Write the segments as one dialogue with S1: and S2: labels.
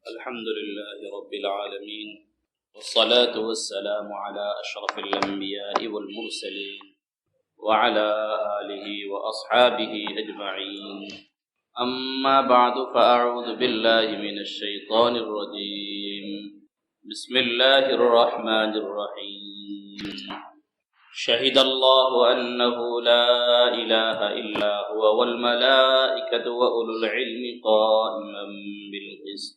S1: الحمد لله رب العالمين، والصلاة والسلام على أشرف الأنبياء والمرسلين وعلى آله وأصحابه أجمعين. أما بعد، فأعوذ بالله من الشيطان الرجيم. بسم الله الرحمن الرحيم. شهد الله أنه لا إله إلا هو والملائكة وأولو العلم قائما بالقسط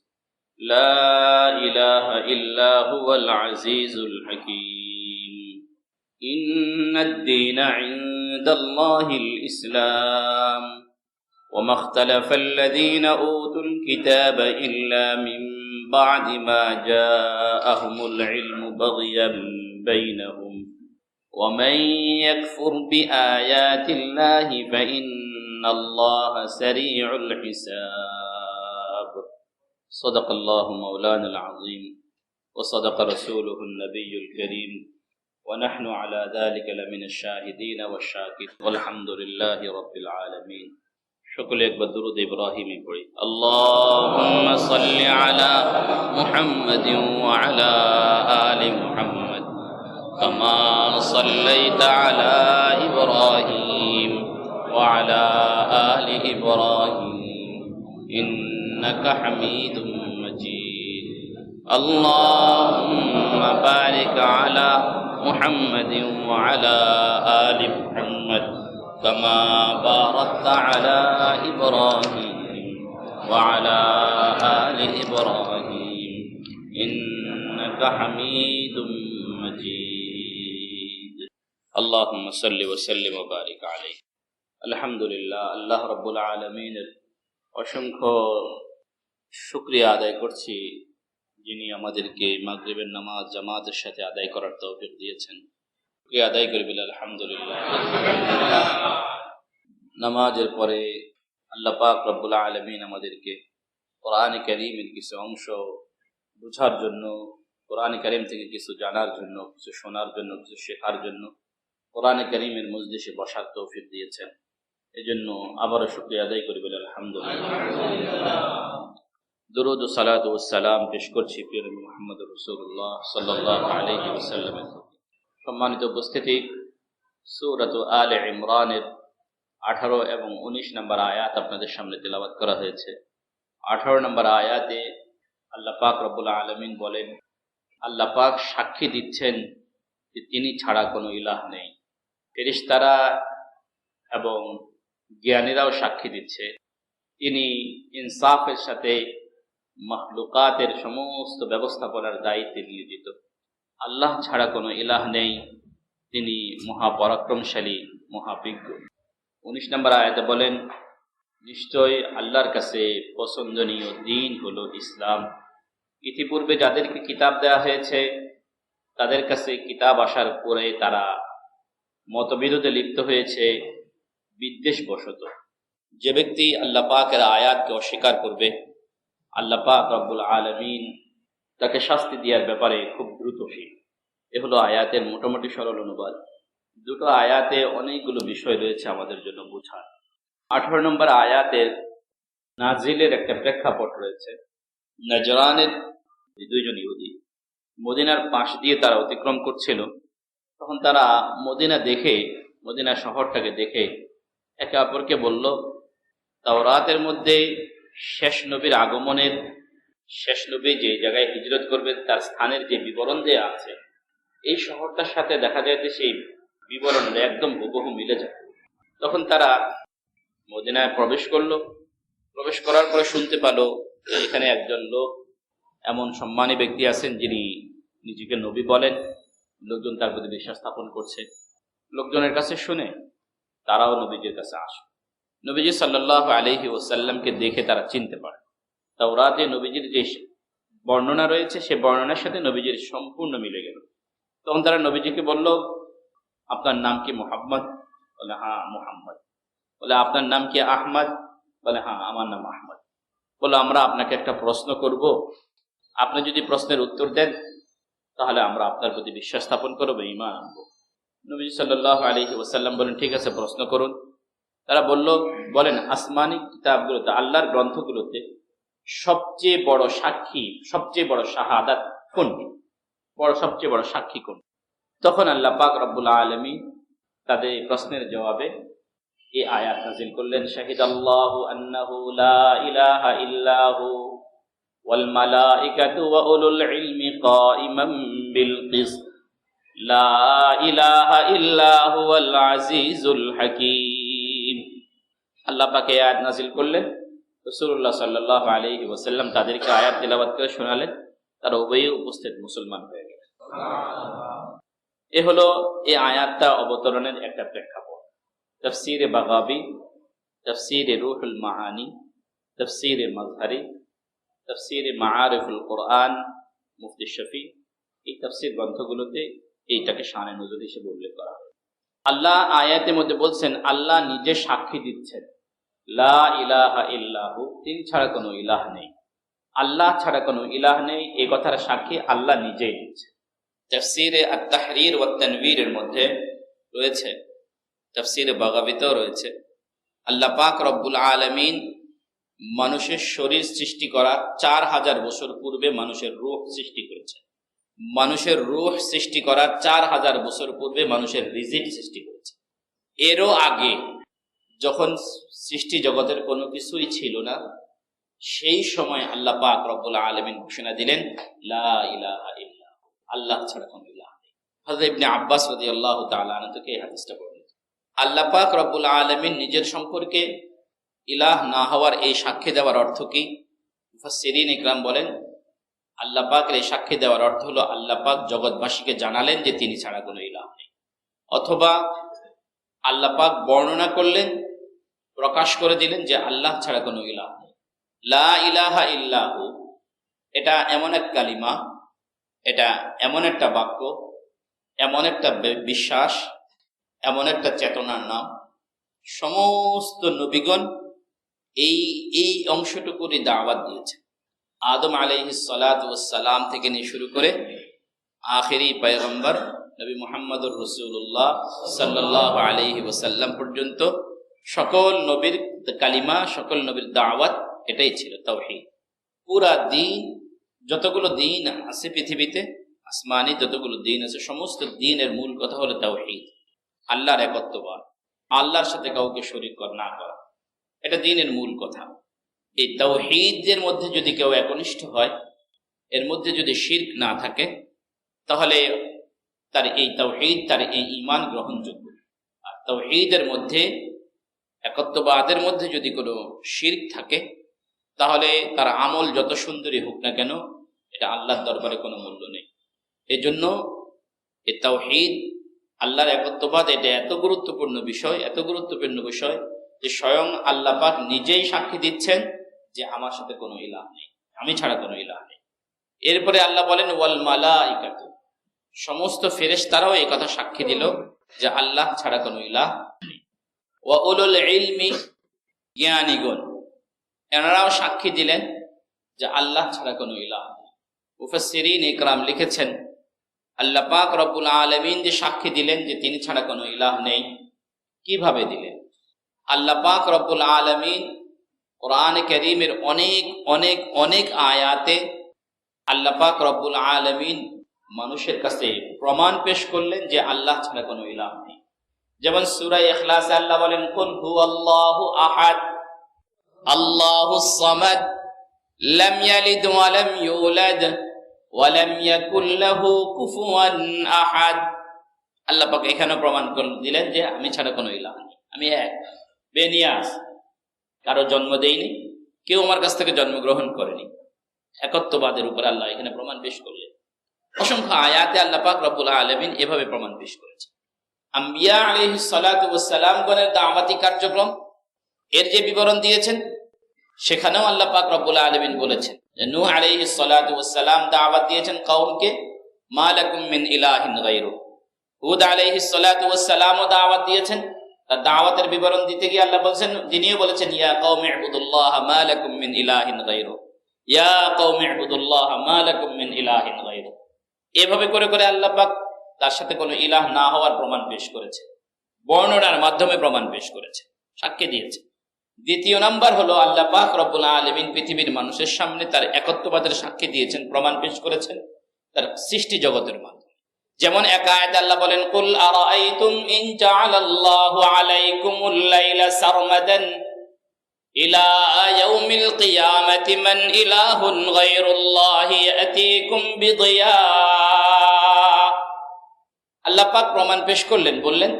S1: لا إله إلا هو العزيز الحكيم. إن الدين عند الله الإسلام وما اختلف الذين أوتوا الكتاب إلا من بعد ما جاءهم العلم بغيا بينهم ومن يكفر بآيات الله فإن الله سريع الحساب. صدق الله مولانا العظيم وصدق رسوله النبي الكريم ونحن على ذلك لمن الشاهدين والشاكرين والحمد لله رب العالمين. شكل একবার দুরূদ ইব্রাহিমি পড়ি। اللهم صل على محمد وعلى آل محمد كما صليت على إبراهيم وعلى آل إبراهيم إنك حميد مجيد. اللهم بارك على محمد وعلى آل محمد كما باركت على إبراهيم وعلى آل إبراهيم إنك حميد مجيد. اللهم صل وسلم وبارك عليه. আলহামদুলিল্লাহ, আল্লাহ রাব্বুল আলামিনের অসংখ্য শুকরিয়া আদায় করছি, যিনি আমাদেরকে মাগরিবের নামাজ জামাতের সাথে আদায় করার তৌফিক দিয়েছেন। শুকরিয়া আদায় করি বলে আলহামদুলিল্লাহ। নামাজের পরে আল্লাহ পাক রব্বুল আলামিন আমাদেরকে কোরআনে কারীমের কিছু অংশ বোঝার জন্য, কোরআনে কারীম থেকে কিছু জানার জন্য, কিছু শোনার জন্য, কিছু শেখার জন্য কোরআনে কারীমের মজলিসে বসার তৌফিক দিয়েছেন। এজন্য আবারও শুকরিয়া আদায় করি বলে আলহামদুলিল্লাহ। দুরূদ ও সালাত ও সালাম পেশ করছি প্রিয় নবী মুহাম্মদ রাসূলুল্লাহ সাল্লাল্লাহু আলাইহি ওয়াসাল্লামের। সম্মানিত উপস্থিতি, সূরাত আলে ইমরানের 18 এবং 19 নম্বর আয়াত আপনাদের সামনে তেলাওয়াত করা হয়েছে। 18 নম্বর আয়াতে আল্লাহ পাক রব্বুল আলামিন বলেন, আল্লাহ পাক সাক্ষী দিচ্ছেন যে তিনি ছাড়া কোনো ইলাহ নেই। ফেরেশতারা এবং জ্ঞানীরাও সাক্ষী দিচ্ছে তিনি ইনসাফের সাথে মাখলুকাতের সমস্ত ব্যবস্থাপনার দায়িত্বে নিয়োজিত। আল্লাহ ছাড়া কোনো ইলাহ নেই, তিনি মহাপরাক্রমশালী, মহাবিজ্ঞ। 19 নম্বর আয়াতে বলেন, নিশ্চয় আল্লাহর কাছে পছন্দনীয় দিন হলো ইসলাম। ইতিপূর্বে যাদেরকে কিতাব দেওয়া হয়েছে তাদের কাছে কিতাব আসার পরে তারা মতবিরোধে লিপ্ত হয়েছে বিদ্বেষবশত। যে ব্যক্তি আল্লাহ পাকের আয়াতকে অস্বীকার করবে, আল্লাহ পাক রব্বুল আলামিন তাকে শাস্তি দেওয়ার ব্যাপারে খুব দ্রুতশীল। এ হলো আয়াতের মোটামুটি সরল অনুবাদ। দুটো আয়াতে অনেকগুলো বিষয় রয়েছে আমাদের জন্য বোঝার। 18 নম্বর আয়াতের নাজিলের একটা প্রেক্ষাপট রয়েছে। নাজরানের দুইজন ইহুদি মদিনার পাশ দিয়ে তারা অতিক্রম করছিল। তখন তারা মদিনা শহরটাকে দেখে একে অপরকে বলল, তাওরাতের মধ্যে শেষ নবীর আগমনের, শেষ নবী যে জায়গায় হিজরত করবে তার স্থানের যে বিবরণ দেয়া আছে, এই শহরটার সাথে দেখা যায় যে সেই বিবরণের একদম হুবহু মিলে যায়। তখন তারা মদিনায় প্রবেশ করলো। প্রবেশ করার পরে শুনতে পেল এখানে একজন লোক, এমন সম্মানী ব্যক্তি আছেন যিনি নিজেকে নবী বলেন। লোকজন তার প্রতি বিশ্বাস স্থাপন করছে। লোকজনের কাছে শুনে তারাও নবীজির কাছে আসে। নবীজি সাল্লাল্লাহু আলাইহি ওয়াসাল্লামকে দেখে তারা চিনতে পারে। তাওরাতে নবীজির যে বর্ণনা রয়েছে সে বর্ণনার সাথে নবীজির সম্পূর্ণ মিলে গেল। তখন তারা নবীজিকে বলল, আপনার নাম কি মুহাম্মদ? বলে, হ্যাঁ মুহাম্মদ। বলে, আপনার নাম কি আহমদ? বলে, হ্যাঁ আমার নাম আহমদ। বলে, আমরা আপনাকে একটা প্রশ্ন করব, আপনি যদি প্রশ্নের উত্তর দেন তাহলে আমরা আপনার প্রতি বিশ্বাস স্থাপন করবো, ঈমান আনবো। নবী সাল্লাল্লাহু আলাইহি ওয়াসাল্লাম বলেন, ঠিক আছে, প্রশ্ন করুন। তারা বলেন আসমানি কিতাবগুলোতে, আল্লাহর গ্রন্থগুলোতে সবচেয়ে বড় সাক্ষী, সবচেয়ে বড় শাহাদাত কোনটি, সবচেয়ে বড় সাক্ষী কোন? তখন আল্লাহ পাক রব্বুল আলামিন তাদের প্রশ্নের জবাবে এই আয়াত নাযিল করলেন, শাহিদাল্লাহু আন্নাহু লা ইলাহা ইল্লাহু ওয়াল মালাইকাতু ওয়া উলুল ইলমি কাইমান বিল কিসত লা ইলাহা ইল্লা হুয়াল আজিজুল হাকীম। আল্লাহ পাক এই আয়াত নাযিল করলেন, রাসূলুল্লাহ সাল্লাল্লাহু আলাইহি ওয়াসাল্লাম তাদেরকে আয়াত তেলাওয়াত করে শোনালেন, তারা উভয়ে উপস্থিত মুসলমান হয়ে গেলেন। এ হলো এই আয়াতটা অবতরণের একটা প্রেক্ষাপট। তাফসীরে বাগাবী, তাফসীরে রূহুল মাআনি, তাফসীরে মাজহারি, তাফসীরে মাআরিফুল কোরআন মুফতি শফি, এই তাফসীর গ্রন্থগুলোতে এইটাকে শানে নজুল হিসেবে উল্লেখ করা হয়। আল্লাহ আয়াতের মধ্যে বলছেন, আল্লাহ নিজে সাক্ষী দিচ্ছেন, লা ইলাহা ইল্লাহু, তিনি ছাড়া কোনো ইলাহ নেই, আল্লাহ ছাড়া কোনো ইলাহ নেই, এই কথার সাক্ষী আল্লাহ নিজেই দিচ্ছেন। তাফসীরে আত-তাহরীর ওয়াত তানবীরের মধ্যে রয়েছে, তাফসীরে বাগাবীতেও রয়েছে, আল্লাহ পাক রব্বুল আলামিন মানুষের শরীর সৃষ্টি করার 4000 বছর পূর্বে মানুষের রূহ সৃষ্টি করেছেন। মানুষের রূহ সৃষ্টি করার 4000 বছর পূর্বে মানুষের রিজিক সৃষ্টি করেছে। এরও আগে যখন সৃষ্টি জগতের কোনো কিছুই ছিল না, সেই সময় আল্লাহ পাক রব্বুল আলামিন ঘোষণা দিলেন, লা ইলাহা ইল্লাল্লাহ, আল্লাহ ছাড়া কোনো ইলাহ নেই। হযরত ইবনে আব্বাস রাদিয়াল্লাহু তাআলা আনহু থেকে এই হাদিসটা বর্ণিত। আল্লাহ পাক রব্বুল আলামিন নিজের সম্পর্কে ইলাহ না হওয়ার এই সাক্ষ্য দেওয়ার অর্থ কি? মুফাসসিরিন ইকরাম বলেন, আল্লাহ পাকের এই সাক্ষ্য দেওয়ার অর্থ হলো আল্লাহ পাক জগৎবাসীকে জানালেন যে তিনি ছাড়া কোনো ইলাহ নেই, অথবা আল্লাহ পাক বর্ণনা করলেন, প্রকাশ করে দিলেন যে আল্লাহ ছাড়া কোনো ইলাহ নেই। লা ইলাহা ইল্লাহু, এটা এমন এক কালিমা, এটা এমন একটা বাক্য, এমন একটা বিশ্বাস, এমন একটা চেতনার নাম, সমস্ত নবীগণ এই অংশটুকুরই দাওয়াত দিয়েছেন। আদম আলাইহিস সালাতু ওয়াস সালাম থেকে নিয়ে শুরু করে আখেরি পয়গম্বর নবী মুহাম্মদুর রাসূলুল্লাহ সাল্লাল্লাহু আলাইহি ওয়াসাল্লাম পর্যন্ত সকল নবীর কালিমা, সকল নবীর দাওয়াত এটাই ছিল তাওহীদ। পুরা দ্বীন, যতগুলো দ্বীন আছে পৃথিবীতে, আসমানি যতগুলো দ্বীন আছে, সমস্ত দ্বীনের মূল কথা হলো তাওহীদ, আল্লাহর একত্ববাদ, আল্লাহর সাথে কাউকে শরীক না করা, এটা দ্বীনের মূল কথা। এই তাওহীদের মধ্যে যদি কেউ একনিষ্ঠ হয়, এর মধ্যে যদি শিরক না থাকে, তাহলে তার এই তাওহীদ, তার এই ঈমান গ্রহণযোগ্য। আর তাওহীদের মধ্যে, একত্ববাদের মধ্যে যদি কোনো শিরক থাকে, তাহলে তার আমল যত সুন্দরী হোক না কেন, এটা আল্লাহর দরবারে কোনো মূল্য নেই। এই জন্য এই তাওহীদ, আল্লাহর একত্ববাদ, এটা এত গুরুত্বপূর্ণ বিষয়, এত গুরুত্বপূর্ণ বিষয় যে স্বয়ং আল্লাহ পাক নিজেই সাক্ষী দিচ্ছেন যে আমার সাথে কোনো ইলাহ নেই, আমি ছাড়া কোনো ইলাহ নেই। এরপরে আল্লাহ বলেন, ওয়াল মালাইকাতু, সমস্ত ফেরেশতারাও এই কথা সাক্ষী দিল যে আল্লাহ ছাড়া কোনো ইলাহ নেই। ওয়া উলুল ইলমি, জ্ঞানীগণ, এনারাও সাক্ষী দিলেন যে আল্লাহ ছাড়া কোনো ইলাহ নেই। মুফাসসিরিন ইকরাম লিখেছেন, আল্লাহ পাক রব্বুল আলামিন যে সাক্ষী দিলেন যে তিনি ছাড়া কোনো ইলাহ নেই, কিভাবে দিলেন? আল্লাহ পাক রব্বুল আলামিন কোরআনে কারীমের অনেক অনেক অনেক আয়াতে আল্লাহ পাক রব্বুল আলামিন মানুষের কাছে প্রমাণ পেশ করলেন যে আল্লাহ ছাড়া কোনো ইলাহ নেই। যেমন সূরা ইখলাসে আল্লাহ বলেন, কুল হুয়াল্লাহু আহাদ আল্লাহুস সামাদ লাম ইয়ালিদ ওয়া লাম ইউলাদ ওয়া লাম ইয়াকুল লাহু কুফুয়ান আহাদ। আল্লাহ পাক এখানে প্রমাণ করে দিলেন যে আমি ছাড়া কোনো ইলাহ নেই, আমি এক, বেনিয়াস, কারো জন্ম দেইনি, কেউ আমার কাছ থেকে জন্মগ্রহণ করেনি। একত্ববাদের উপর আল্লাহ এখানে প্রমাণ পেশ করলেন। অসংখ্য আয়াতে আল্লাহ পাক রব্বুল আলামিন এভাবে প্রমাণ পেশ করেছেন। আম্বিয়া আলাইহিস সালাতু ওয়াস সালামগণের দাওয়াতি কার্যক্রম এর যে বিবরণ দিয়েছেন, সেখানেও আল্লাহ পাক রব্বুল আলামিন বলেছেন যে নূহ আলাইহিস সালাতু ওয়াস সালাম দাওয়াত দিয়েছেন কওমকে, মা লাকুম মিন ইলাহিন গায়রু। হুদ আলাইহিস সালাতু ওয়াস সালামও দাওয়াত দিয়েছেন, তার দাওয়াতের বিবরণ দিতে গিয়ে আল্লাহ বলেছেন, যিনিও বলেছেন, ইয়া কওমি ইবুদুল্লাহ মা লাকুম মিন ইলাহিন গায়রু, ইয়া কওমি ইবুদুল্লাহ মা লাকুম মিন ইলাহিন গায়রু। এভাবে করে করে আল্লাহ পাক তার সাথে কোনো ইলাহ না হওয়ার প্রমাণ পেশ করেছে, বর্ণনার মাধ্যমে প্রমাণ পেশ করেছে, সাক্ষ্য দিয়েছে। দ্বিতীয় নাম্বার হলো আল্লাহ পাক রব্বুল আলামিন পৃথিবীর মানুষের সামনে তার একত্ববাদের সাক্ষী দিয়েছেন, প্রমাণ পেশ করেছেন তার সৃষ্টি জগতের মাধ্যমে। যেমন এক আয়াতে আল্লাহ বলেন, কুল আরাআইতুম ইন জাআলাল্লাহু আলাইকুমুল লাইলা সারমাদান ইলা ইয়াউমিল কিয়ামাতি মান ইলাহুন গায়রুল্লাহি ইয়াতিকুম বিদিয়া। আল্লাহ পাক প্রমাণ পেশ করলেন, বললেন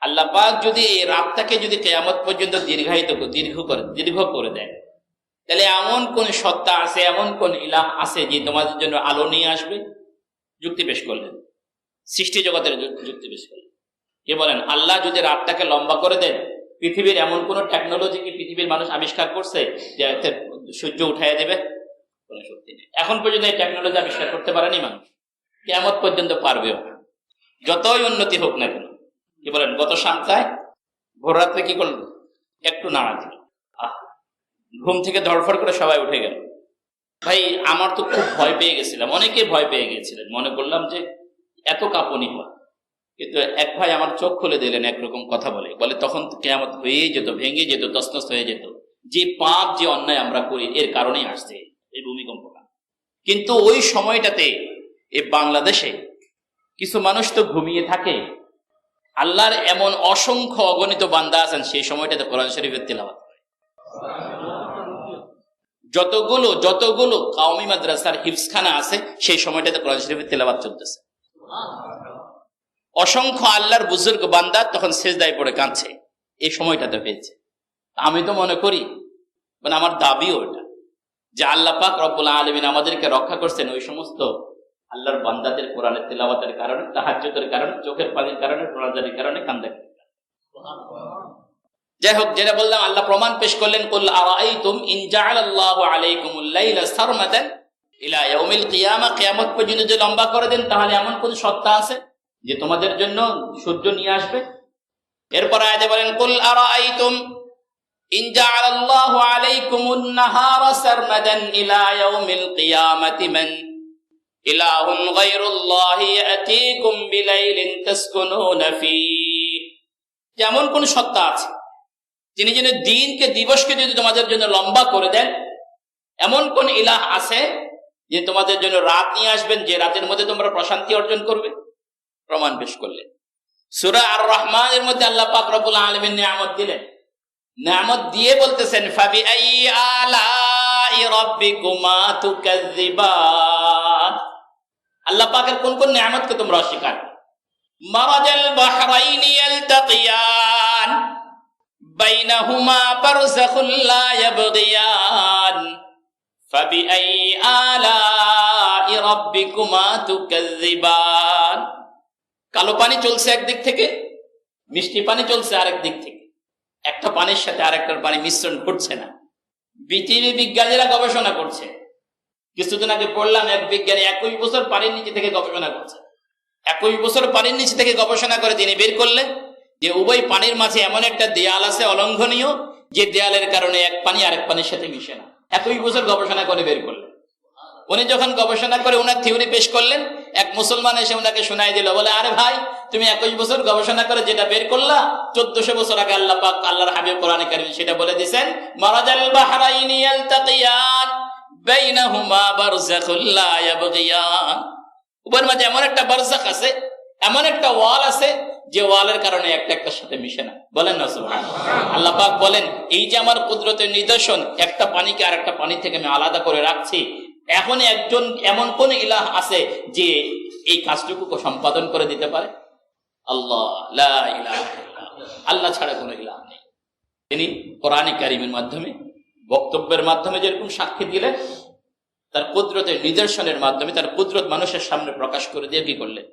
S1: আল্লাহ পাক যদি এই রাতটাকে যদি কিয়ামত পর্যন্ত দীর্ঘ করে দেয়, তাহলে এমন কোন সত্তা আছে, এমন কোন ইলাহ আছে যে তোমাদের জন্য আলো নিয়ে আসবে? যুক্তি পেশ করলেন, সৃষ্টি জগতের যুক্তি পেশ করলেন। কে বলেন আল্লাহ যদি রাতটাকে লম্বা করে দেন, পৃথিবীর এমন কোন টেকনোলজি কি পৃথিবীর মানুষ আবিষ্কার করছে যে সূর্য উঠাইয়া দেবে? কোন শক্তি নেই। এখন পর্যন্ত এই টেকনোলজি আবিষ্কার করতে পারেনি মানুষ, কিয়ামত পর্যন্ত পারবেও না, যতই উন্নতি হোক না কেন। কি বলেন, গত সপ্তাহে ভোর রাত্রে কি করলো? একটু নাড়া দিল, ঘুম থেকে ধড়ফড় করে সবাই উঠে গেল। ভাই আমার তো খুব ভয় পেয়ে গেছিলাম, অনেকে ভয় পেয়ে গেছিলেন, মনে করলাম যে এত কাঁপুনি হয়। কিন্তু এক ভাই আমার চোখ খুলে দিলেন, একরকম কথা বলে তখন কিয়ামত হয়েই যেত, ভেঙে যেত, তছনছ হয়ে যেত। যে পাপ, যে অন্যায় আমরা করি, এর কারণেই আসছে এই ভূমিকম্পটা। কিন্তু ওই সময়টাতে এই বাংলাদেশে কিছু মানুষ তো ঘুমিয়ে থাকে, আল্লাহর এমন অসংখ্য অগণিত বান্দা আছেন সেই সময়টাতে কোরআন শরীফের তিলাওয়াত করে। যতগুলো কওমি মাদ্রাসার হিফজখানা আছে সেই সময়টাতে কোরআন শরীফের তিলাওয়াত চলতেছে। অসংখ্য আল্লাহর বুজুর্গ বান্দা তখন সেজদায় পড়ে কাঁদছে, এই সময়টাতে হয়েছে। আমি তো মনে করি, মানে আমার দাবিও এটা, যে আল্লাহ পাক রব্বুল আলামিন আমাদেরকে রক্ষা করছেন ওই সমস্ত আল্লাহর বান্দাদের কোরআনের তিলাওয়াতের কারণে, তাহাজ্জুদের কারণে, চোখের পানির কারণে, রোজাদারির কারণে, কান্দার কারণে। যাই হোক, যেটা বললাম, আল্লাহ প্রমাণ পেশ করলেন, কুল আরাআইতুম ইন জাআলাল্লাহু আলাইকুমুল লাইলা সারমাদান ইলা ইয়াউমিল কিয়ামা, কিয়ামত পর্যন্ত যে লম্বা করে দেন, তাহলে এমন কোন সত্তা আছে যে তোমাদের জন্য সূর্য নিয়ে আসবে? এরপর আয়াতে বলেন, কুল আরাআইতুম ইন জাআলাল্লাহু আলাইকুমুন নাহারা সারমাদান ইলা ইয়াউমিল কিয়ামাতি মান ইলাহুন গায়রুল্লাহি ইয়াতিকুম বিলাইলিন তাসকুনুনা ফীহি। যেমন কোন সত্তা আছে যিনি দিনকে, দিবসকে যদি তোমাদের জন্য লম্বা করে দেন, এমন কোন ইলাহ আছে যে তোমাদের জন্য রাত নিয়ে আসবেন, যে রাতের মধ্যে তোমরা প্রশান্তি অর্জন করবে? প্রমাণ পেশ করলেন। সূরা আর রহমানের মধ্যে আল্লাহ পাক রব্বুল আলামিন নিয়ামত দিলেন, নিয়ামত দিয়ে বলতেছেন, ফাবিআই আলাই রাব্বিকুমা তুকাযযিবান। আল্লাহ পাকের কোন কোন নিয়ামতকে তোমরা অস্বীকার করো? মারাজাল বাহরাইনি ইয়ালতাকিয়ান বাইনাহুমা বারযাখুন লা ইয়াবগিয়ান ফাবিআই আলাই রাব্বিকুমা তুকাযযিবান। কালো পানি চলছে একদিক থেকে, মিষ্টি পানি চলছে আরেক দিক থেকে। একটা পানির সাথে আরেকটার পানি মিশ্রণ ঘটছে না। পৃথিবী বিজ্ঞানীরা গবেষণা করছে। কিছুদিন আগে পড়লাম, এক বিজ্ঞানী 21 বছর পানির নিচে থেকে গবেষণা করছে। 21 বছর পানির নিচে থেকে গবেষণা করে তিনি বের করলেন যে উভয় পানির মাঝে এমন একটা দেয়াল আছে অলঙ্ঘনীয়, যে দেয়ালের কারণে এক পানি আরেক পানির সাথে মিশে না। 21 বছর গবেষণা করে বের করলেন। উনি যখন গবেষণা করে ওনার থিওরি পেশ করলেন, এক মুসলমান এসে ওনাকে শোনাই দিল, বলে, আরে ভাই, তুমি 21 বছর গবেষণা করে যেটা বের করলা, 1400 বছর আগে আল্লাহ পাক, আল্লাহর হাবিব কোরআনে কারীমে সেটা বলে দিয়েছেন, মারাজাল বাহরাইনি ইয়ালতাকিয়ান বাইনাহুমা বারযাখুন লা ইয়াবগিয়ান। উভয়ের মাঝে এমন একটা বারযাখ আছে, এমন একটা ওয়াল আছে যে ওয়ালের কারণে একটা একটার সাথে মিশে না। বলেন না সুবহানাল্লাহ। আল্লাহ পাক বলেন, এই যে আমার কুদরতের নিদর্শন, একটা পানিকে আরেকটা পানি থেকে আমি আলাদা করে রাখছি, এখন একজন এমন কোন ইলাহ আছে যে এই কাজটুকু সম্পাদন করে দিতে পারে? আল্লাহ, লা ইলাহা ইল্লাল্লাহ, আল্লাহ ছাড়া কোনো ইলাহ নেই। তিনি কোরআনে কারীমের মাধ্যমে, বক্তব্যের মাধ্যমে যেরকম সাক্ষী দিলেন, তার কুদরতের নিদর্শনের মাধ্যমে তার কুদরত মানুষের সামনে প্রকাশ করে দিয়ে কি করলেন?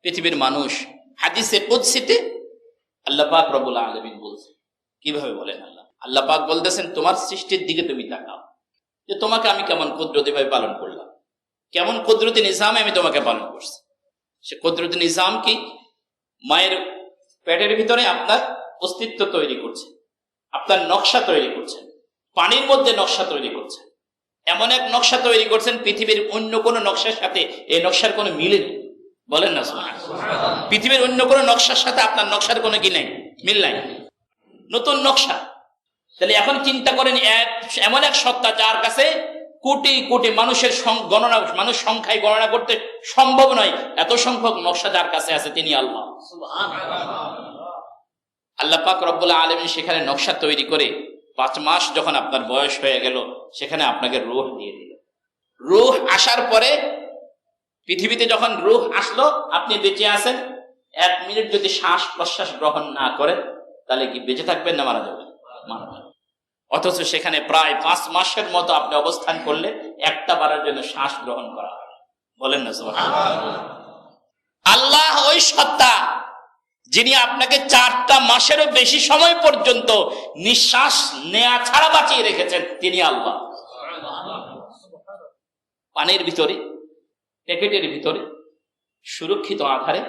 S1: পৃথিবীর মানুষ হাদিসে কুদসিতে আল্লাহ পাক রব্বুল আলামিন বলছে, কিভাবে বলেন? আল্লাহ পাক বলতেছেন, তোমার সৃষ্টির দিকে তুমি তাকাও, যে তোমাকে আমি কেমন কুদরতি ভাবে পালন করলাম, কেমন কুদরতি নিজামে আমি তোমাকে পালন করছি। সে কুদরতি নিজাম কি? মায়ের পেটের ভিতরে আপনার অস্তিত্ব তৈরি করছে, আপনার নকশা তৈরি করছেন, পানির মধ্যে নকশা তৈরি করছেন, এমন এক নকশা তৈরি করছেন পৃথিবীর অন্য কোনো নকশার সাথে এই নকশার কোনো মিল নেই। বলেন না সুবহানাল্লাহ। পৃথিবীর অন্য কোনো নকশার সাথে আপনার নকশার কোনো কি নেই, মিল নাই, নতুন নকশা। তাহলে এখন চিন্তা করেন, এমন এক সত্তা যার কাছে কোটি কোটি মানুষের মানুষ সংখ্যায় গণনা করতে সম্ভব নয়, এত সংখ্যক নকশা যার কাছে আছে, তিনি আল্লাহ। আল্লাহ পাক রব্বুল আলামিন সেখানে নকশা তৈরি করে 5 মাস যখন আপনার বয়স হয়ে গেল, সেখানে আপনাকে রূহ দিয়ে দিল। রূহ আসার পরে পৃথিবীতে যখন রূহ আসলো, আপনি বেঁচে আছেন, 1 মিনিট যদি শ্বাস প্রশ্বাস গ্রহণ না করেন, তাহলে কি বেঁচে থাকবেন না মারা যাবেন? মারা যাবেন। অথচ সেখানে প্রায় 5 মাসের মতো আপনি অবস্থান করলে একটা বারের জন্য শ্বাস গ্রহণ করা হয়। বলেন না সুবহানাল্লাহ। আল্লাহ ওই সত্তা যিনি আপনাকে 4টা মাসেরও বেশি সময় পর্যন্ত নিঃশ্বাস নেয়া ছাড়া বাঁচিয়ে রেখেছেন, তিনি আল্লাহ। পানির ভিতরে, প্যাকেটের ভিতরে সুরক্ষিত আধারে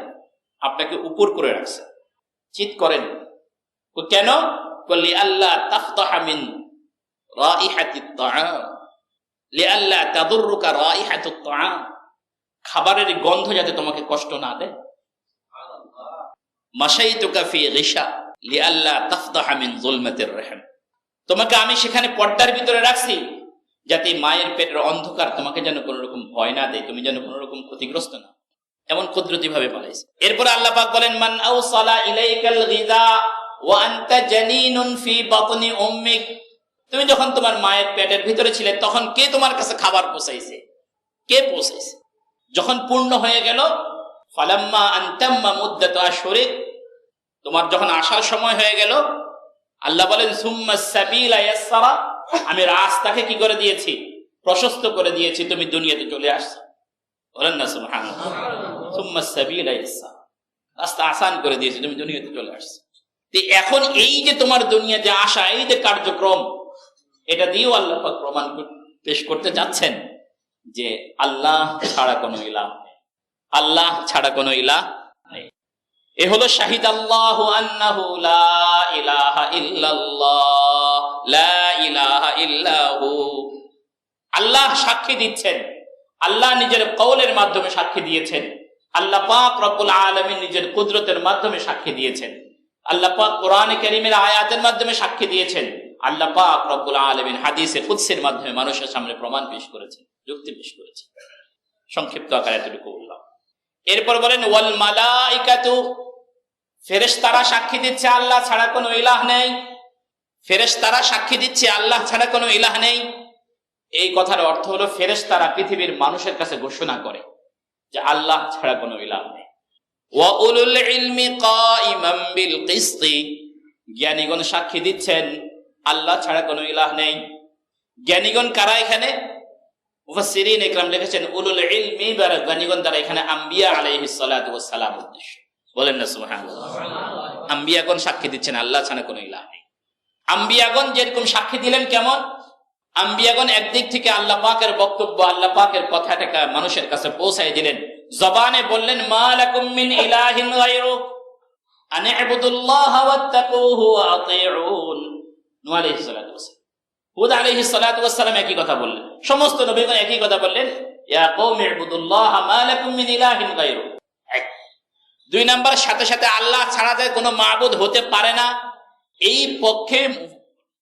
S1: আপনাকে উপর করে রাখছে। চিৎ করেন কেন? লিআল্লা তাফতাহা মিন রাইহাতিত তাআম, লিআল্লা তাদুররুকা রাইহাতুত তাআম, খাবারের গন্ধ যাতে তোমাকে কষ্ট না দেয়। মাশাইতুকা ফি গিশা লিআল্লা তাফতাহা মিন যুলমাতির রহম, তোমাকে আমি সেখানে পর্দার ভিতরে রাখছি যাতে মায়ের পেটের অন্ধকার তোমাকে যেন কোনো রকম ভয় না দেয়, তুমি যেন কোনো রকম ক্ষতিগ্রস্ত না। এমন কুদরতি ভাবে বানাইছে। এরপর আল্লাহ পাক বলেন, মান আওসালা ইলাইকাল গিযা ওয়া আনতা জানিনুন ফি বাতনি উম্মিক, তুমি যখন তোমার মায়ের পেটের ভিতরে ছিলে তখন কে তোমার কাছে খাবার পৌঁছাইছে? কে পৌঁছাইছে? যখন পূর্ণ হয়ে গেল, ফালাম্মা আনতাম্মা মুদ্দাতু আশহুরিক, তোমার যখন আসার সময় হয়ে গেল, আল্লাহ বলেন সুম্মা সাবিলা ইয়াসসারা, আমি রাস্তাকে কি করে দিয়েছি? প্রশস্ত করে দিয়েছি, তুমি দুনিয়াতে চলে আসছো। বলেন না সুবহানাল্লাহ। সুম্মা সাবিলা ইয়াসসারা, রাস্তা আসান করে দিয়েছি, তুমি দুনিয়াতে চলে আসছো। এখন এই যে তোমার দুনিয়াতে আসা, এই যে কার্যক্রম, এটা দিয়েও আল্লাহ পাক প্রমাণ পেশ করতে যাচ্ছেন যে আল্লাহ ছাড়া কোনো ইলাহ নেই, আল্লাহ ছাড়া কোনো ইলাহ নেই। এ হলো শাহিদ আল্লাহু আন্নাহু লা ইলাহা ইল্লাল্লাহ লা ইলাহা ইল্লাহু। আল্লাহ সাক্ষী দিচ্ছেন, আল্লাহ নিজের কওলের মাধ্যমে সাক্ষী দিয়েছেন, আল্লাহ পাক রব্বুল আলামিন নিজের কুদরতের মাধ্যমে সাক্ষী দিয়েছেন, আল্লাহ পাক কোরআনে কারীমের আয়াতের মাধ্যমে সাক্ষী দিয়েছেন, আল্লাহ পাক রব্বুল আলামিন হাদিসে কুদসির মাধ্যমে মানুষের সামনে প্রমাণ পেশ করেছেন, যুক্তি পেশ করেছেন। সংক্ষিপ্ত আকারে এতটুকু বললাম। এরপর বলেন ওয়াল মালাইকাতু, ফেরেশতারা সাক্ষী দিচ্ছে আল্লাহ ছাড়া কোনো ইলাহ নেই। ফেরেশতারা সাক্ষী দিচ্ছে আল্লাহ ছাড়া কোনো ইলাহ নেই। এই কথার অর্থ হলো ফেরেশতারা পৃথিবীর মানুষের কাছে ঘোষণা করে যে আল্লাহ ছাড়া কোনো ইলাহ নেই। ওয়া উলুল ইলমি কাইমান বিল কিসতি, জ্ঞানীগণ সাক্ষী দিচ্ছেন আল্লাহ ছাড়া কোনো ইলাহ নেই। জ্ঞানীগণ কারা এখানে? মুফাসসিরিন ইকরাম লিখেছেন উলুল ইলমি জ্ঞানীগণ দ্বারা এখানে আম্বিয়া আলাইহিস সালাতু ওয়াস সালাম উদ্দেশ্য। বলেন না সুবহানাল্লাহ। আম্বিয়াগণ সাক্ষী দিচ্ছেন আল্লাহ ছাড়া কোনো ইলাহ নেই। আম্বিয়াগণ যেরকম সাক্ষী দিলেন, কেমন? আম্বিয়াগণ একদিক থেকে আল্লাহ পাকের বক্তব্য, আল্লাহ পাকের কথাটাকে মানুষের কাছে পৌঁছায় দিলেন, জবানে বললেন মা লাকুম মিন ইলাহিন গায়রু আন'বুদুল্লাহ ওয়াত্তাকুহু ওয়া আতিউন। নূহ আলাইহিস সালাতু ওয়াস সালাম, হুদ আলাইহিস সালাতু ওয়াস সালাম একই কথা বললেন, সমস্ত নবীগণ একই কথা বললেন, ইয়া কওমি ইবুদুল্লাহ মা লাকুম মিন ইলাহিন গায়রু। 2 নাম্বার, সাথে সাথে আল্লাহ ছাড়া যে কোনো মাবুদ হতে পারে না, এই পক্ষে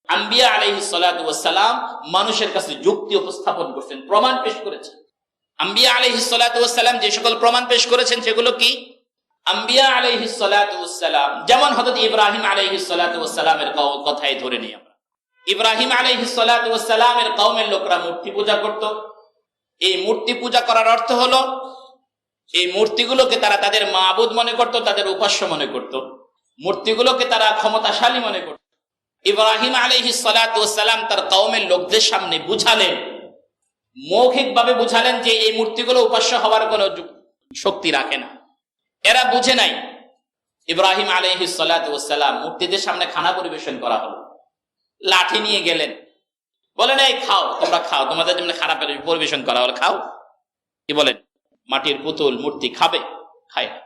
S1: আম্বিয়া আলাইহিস সালাতু ওয়াস সালাম মানুষের কাছে যুক্তি উপস্থাপন করছেন, প্রমাণ পেশ করেছেন। আম্বিয়া আলাইহিস সালাতু ওয়াস সালাম যে সকল প্রমাণ পেশ করেছেন সেগুলো কি? আম্বিয়া আলাইহিস সালাতু ওয়াস সালাম, যেমন হযরত ইব্রাহিম আলাইহিস সালাতু ওয়াস সালামের কথাই ধরে নিই আমরা। ইব্রাহিম আলাইহিস সালাতু ওয়াস সালামের কওমের লোকরা মূর্তি পূজা করত। এই মূর্তি পূজা করার অর্থ হলো এই মূর্তিগুলোকে তারা তাদের মাবুদ মনে করত, তাদের উপাস্য মনে করত, মূর্তিগুলোকে তারা ক্ষমতাশালী মনে করত। ইব্রাহিম আলাইহিস সালাতু ওয়াস সালাম তার কওমের লোকদের সামনে বুঝালেন, মৌখিকভাবে বুঝালেন যে এই মূর্তিগুলো উপাস্য হওয়ার কোনো শক্তি রাখে না। এরা বুঝে নাই। ইব্রাহিম আলাইহিস সালাতু ওয়াস সালাম মূর্তিদের সামনে খানা পরিবেশন করা হলো, লাঠি নিয়ে গেলেন, বলেন এই খাও, তোমরা খাও, তোমাদের জন্য খানা পরিবেশন করা হলো, খাও। কি বলেন? মাটির পুতুল মূর্তি খাবে? খায় না।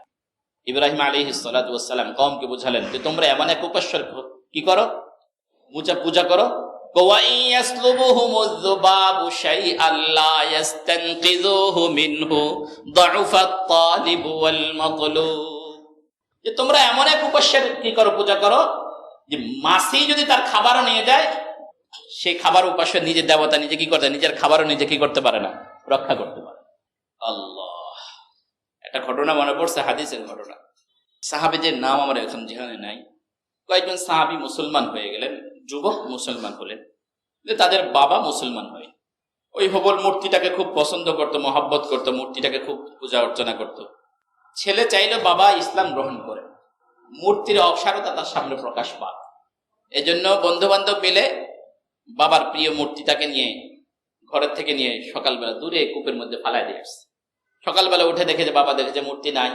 S1: ইব্রাহিম আলাইহিস সালাতু ওয়াস সালাম কওমকে বুঝালেন যে তোমরা এমন এক উপাস্যের কি করো? পূজা করো। যে তোমরা এমন এক উপাস্যের কি করো? পূজা করো যে মাছি যদি তার খাবারও নিয়ে যায়, সেই খাবার উপাস্য নিজের দেবতা নিজে কি করতে, নিজের খাবারও নিজে কি করতে পারে না, রক্ষা করতে পারে। আল্লাহ, একটা ঘটনা মনে পড়ছে, হাদিসের ঘটনা। সাহাবীদের নাম আমার এখন যেখানে নাই। কয়েকজন সাহাবী মুসলমান হয়ে গেলেন, যুবক মুসলমান হলেন, তাদের বাবা মুসলমান হয়। ওই হবল মূর্তিটাকে খুব পছন্দ করত, মহাব্বত করত, মূর্তিটাকে খুব পূজা অর্চনা করত। ছেলে চাইলে বাবা ইসলাম গ্রহণ করে, মূর্তির অসারতা তার সামনে প্রকাশ পাক। এজন্য বন্ধু বান্ধব মিলে বাবার প্রিয় মূর্তিটাকে নিয়ে ঘরের থেকে নিয়ে সকালবেলা দূরে কূপের মধ্যে ফালাই দিয়ে আসছে। সকালবেলা উঠে দেখে যে বাবা দেখে যে মূর্তি নাই।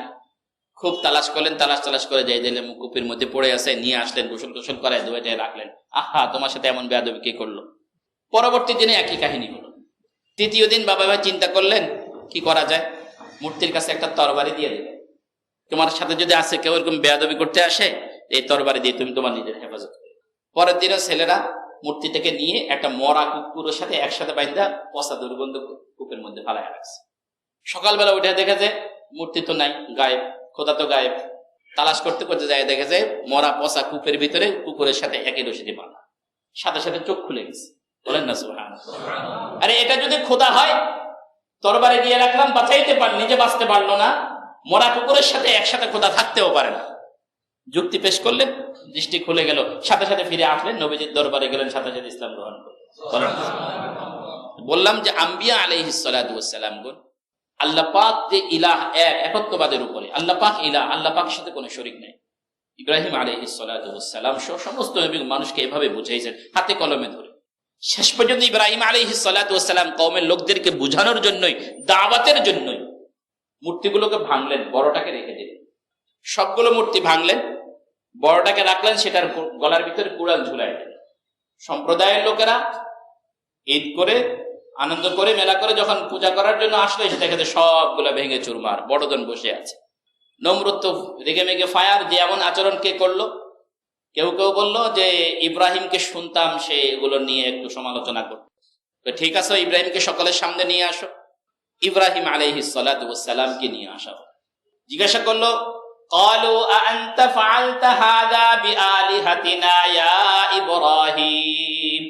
S1: খুব তালাশ করলেন, তালাশ করে যাই দিলেন কূপের মধ্যে পড়ে আছে, নিয়ে আসলেন, গোসল টোসল করায় ধুয়ে রাখলেন। আহা, তোমার সাথে এমন বেয়াদবি কে করলো? পরবর্তী দিনে একই কাহিনী হলো। তৃতীয় দিন বাবা ভাই চিন্তা করলেন কি করা যায়, মূর্তির কাছে একটা তরবারি দিয়ে দিলেন। তোমার সাথে যদি আসে কেউ এরকম বেয়াদবি করতে আসে, এই তরবারি দিয়ে তুমি তোমার নিজের হেফাজত করো। পরের দিনে ছেলেরা মূর্তিটাকে নিয়ে একটা মরা কুকুরের সাথে একসাথে বাইন্ধা পচা দুর্গন্ধ কূপের মধ্যে ফালায় রাখছে। সকালবেলা উঠে দেখে যে মূর্তি তো নাই, গায়েব, খোদা তো গায়েব। তালাশ করতে করতে যায় দেখে যে মরা পচা কূপের ভিতরে কুকুরের সাথে একই রশিদে বাঁধা। সাথে সাথে চোখ খুলে গেছে। বলেন না সুবহানাল্লাহ। আরে এটা যদি খোদা হয়, তরবারি দিয়ে রাখলাম, বাঁচাইতে পার, নিজে বাঁচতে পারলো না, মরা কুকুরের সাথে একসাথে খোদা থাকতেও পারে না। যুক্তি পেশ করলেন, দৃষ্টি খুলে গেল, সাথে সাথে ফিরে আসলেন, নবীজির দরবারে গেলেন, সাথে সাথে ইসলাম গ্রহণ করলেন। বললাম যে আম্বিয়া আলাইহিস সালাতু ওয়াস সালাম গুণ, আল্লাহ পাক যে ইলাহ, এক, একত্ববাদের উপরে। আল্লাহ পাক ইলাহ, আল্লাহ পাকের সাথে কোনো শরীক নেই। ইব্রাহিম আলাইহিস সালাতু ওয়াস সালাম সহ সমস্ত নবী মানুষকে এভাবে বুঝাইছেন, হাতে কলমে ধরে। শেষ পর্যন্ত ইব্রাহিম আলাইহিস সালাতু ওয়াস সালাম কওমের লোকদেরকে বুঝানোর জন্যই, দাওয়াতের জন্যই মূর্তিগুলোকে ভাঙলেন, বড়টাকে রেখে দিলেন। সবগুলো মূর্তি ভাঙলেন, বড়টাকে রাখলেন, সেটার গলার ভিতরে কুড়াল ঝুলাই দিলেন। সম্প্রদায়ের লোকেরা ঈদ করে, আনন্দ করে, মেলা করে যখন পূজা করার জন্য আসলো, এসে দেখে সবগুলো ভেঙে চুরমার, বড়জন বসে আছে। নমরুদ তো রেগে মেগে ফায়ার, যে এমন আচরণ কে করলো? কেউ কেউ বললো যে ইব্রাহিমকে শুনতাম সে এগুলো নিয়ে একটু সমালোচনা করত। ঠিক আছে, ইব্রাহিমকে সকলের সামনে নিয়ে আসো। ইব্রাহিম আলাইহিস সালাতু ওয়াস সালামকে নিয়ে আসা হলো। জিজ্ঞাসা করলো, ক্বালু আ'আনতা ফাআলতা হাযা বিআলিহাতিনা ইয়া ইব্রাহিম।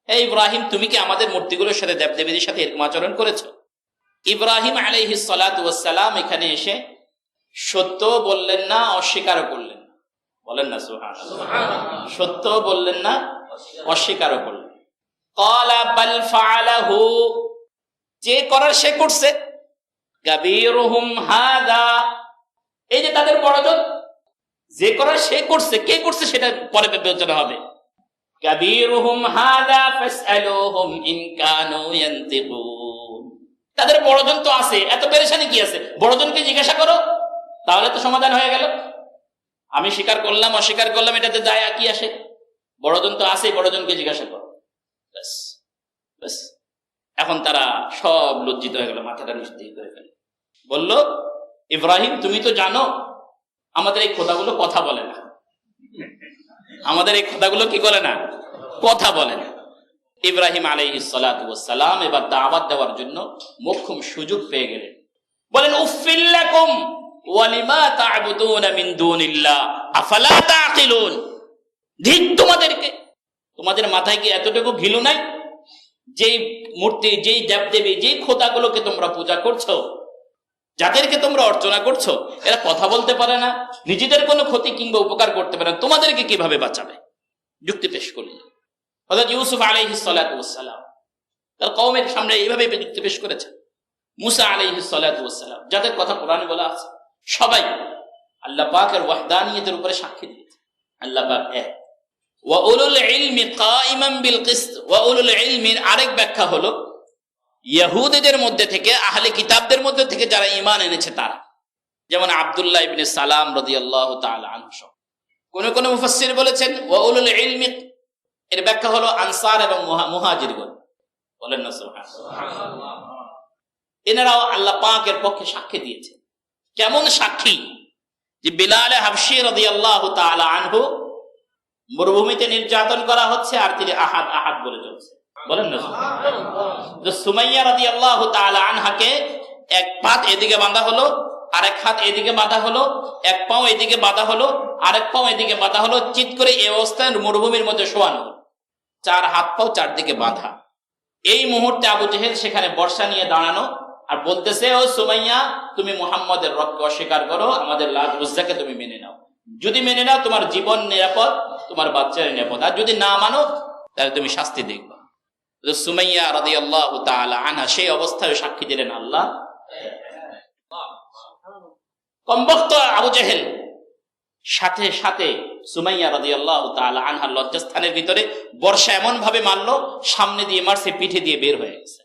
S1: হে ইব্রাহিম, তুমি কি আমাদের মূর্তিগুলোর সাথে, দেবদেবীদের সাথে এরকম আচরণ করেছো? ইব্রাহিম আলাইহিস সালাতু ওয়াস সালাম এখানে এসে সত্য বললেন না, অস্বীকারও করলেন না। বলেন না সুবহানাল্লাহ। সত্য বললেন না, অস্বীকারও করলেন। ক্বালা বাল ফাআলাহু, যে করার সে করছে। কাবীরুহুম হাযা, এই যে তাদের বড়জন, যে করার সে করছে, কে করছে সেটা পরে বিবেচনা হবে। কাবীরুহুম হাযা ফাসআলুহুম ইন কানু ইয়ানতিকুন, তাদের বড়জন তো আছে, এত পেরেশানি কি আছে? বড়জনকে জিজ্ঞাসা করো, তাহলে তো সমাধান হয়ে গেল। আমি স্বীকার করলাম, অস্বীকার করলাম, এটাতে যায় কি আসে? বড়জন তো আছে, বড়জনকে জিজ্ঞাসা করো, ব্যাস ব্যাস। এখন তারা সব লজ্জিত হয়ে গেল, মাথাটা নিচ দিয়ে করে ফেলে। বলল, ইব্রাহিম তুমি তো জানো আমাদের এই খোদাগুলো কথা বলে না, আমাদের এই খোদাগুলো কি বলে না, কথা বলে না। ইব্রাহিম আলাইহিস সালাতু ওয়াস সালাম এবার দাওয়াত দেওয়ার জন্য মোক্ষম সুযোগ পেয়ে গেলেন। বলেন, উফিল লাকুম ওয়া লিমা তা'বুদুনা মিন দুনিল্লাহ আফালা তা'কিলুন। ধিক তোমাদেরকে, তোমাদের মাথায় কি এতটুকু ঘিলু নাই? যেই মূর্তি, যেই দেবদেবী, যেই খোদাগুলোকে তোমরা পূজা করছো, যাদেরকে তোমরা অর্চনা করছো, এরা কথা বলতে পারে না, নিজেদের কোনো ক্ষতি কিংবা উপকার করতে পারে না, তোমাদেরকে কিভাবে বাঁচাবে? যুক্তি পেশ করলেন। হযরত ইউসুফ আলাইহিস সালাতু ওয়াস সালাম তার কওমের সামনে এইভাবে যুক্তি পেশ করেছেন। মুসা আলাইহিস সালাতু ওয়াস সালাম, যাদের কথা কোরআনে বলা আছে, সবাই আল্লাহ পাকের ওয়াহদানিয়তের উপরে সাক্ষী দিয়েছে। আল্লাহ পাক এক। ওয়া উলুল ইলমি কাইমান বিল কিসত, ওয়া উলুল ইলমির আরেক ব্যাখ্যা হলো ইহুদীদের মধ্যে থেকে, আহলে কিতাবদের মধ্যে থেকে যারা ঈমান এনেছে তারা, যেমন আব্দুল্লাহ ইবনে সালাম রাদিয়াল্লাহু তাআলা আনহু। কোন মুফাসসির বলেছেন ওয়া উলুল ইলমি এর ব্যাখ্যা হলো আনসার এবং মুহাজিরগণ। বলেন না সুবহানাল্লাহ। এনারাও আল্লাহ পাকের পক্ষে সাক্ষী দিয়েছে। কেমন সাক্ষী? যে বিলাল হাবশী রাদিয়াল্লাহু তাআলা আনহু মরুভূমিতে নির্যাতন করা হচ্ছে, আর তিনি আহাদ আহাদ বলে চলছে। বলেন না সুবহানাল্লাহ। সুমাইয়া রাদিয়াল্লাহু তাআলা আনহাকে এক পাত এদিকে বাঁধা হলো, আরেক হাত এদিকে বাঁধা হলো, এক পাও এদিকে বাঁধা হলো, আরেক পাও এদিকে বাঁধা হলো, চিৎ করে এই অবস্থায় মরুভূমির মধ্যে শোয়ানো, 4 হাত পাও চারদিকে বাঁধা। এই মুহূর্তে আবু জেহেল সেখানে বর্ষা নিয়ে দাঁড়ানো আর বলতেছে, ও সুমাইয়া, তুমি মুহাম্মদের রবকে অস্বীকার করো, আমাদের লাত উজ্জাকে তুমি মেনে নাও। যদি মেনে নাও তোমার জীবন নিরাপদ, তোমার বাচ্চার নিরাপদ, আর যদি না মানো তাহলে তুমি শাস্তি দেখবে। সুমাইয়া রাদিয়াল্লাহু তাআলা আনহা সেই অবস্থায় সাক্ষী দিলেন আল্লাহ। কমবক্ত আবু জেহেল সাথে সাথে সুমাইয়া রাদিয়াল্লাহু তাআলা আনহার লজ্জাস্থানের ভিতরে বর্ষা এমন ভাবে মারলো, সামনে দিয়ে মারছে, পিঠে দিয়ে বের হয়ে গেছে।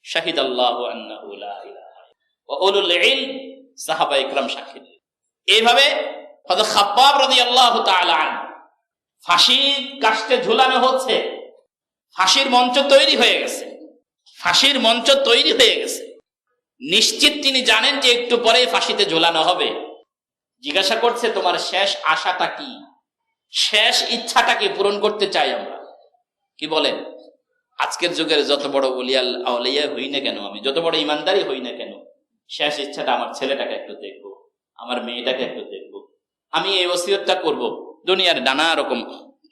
S1: শাহিদাল্লাহু আন্নাহু লা ইলাহা ওয়া উলুল ইলম, সাহাবায়ে কেরাম সাক্ষী দিলেন। এইভাবে হযরত খাব্বাব রাদিয়াল্লাহু তাআলা আনহু ফাঁসির কাস্টে ঝুলানো হচ্ছে, ফাঁসির মঞ্চ তৈরি হয়ে গেছে, ফাঁসির মঞ্চ তৈরি হয়ে গেছে। নিশ্চিত তিনি জানেন যে একটু পরে ফাঁসিতে ঝোলানো হবে। জিজ্ঞাসা করছে, তোমার শেষ আশাটা কি, শেষ ইচ্ছাটা কি পূরণ করতে চাই আমরা? কি বলেন? আজকের যুগের যত বড় আউলিয়া হই না কেন, আমি যত বড় ইমানদারি হই না কেন, শেষ ইচ্ছাটা আমার ছেলেটাকে একটু দেখবো, আমার মেয়েটাকে একটু দেখবো, আমি এই ওসিয়তটা করব। দুনিয়ার নানা রকম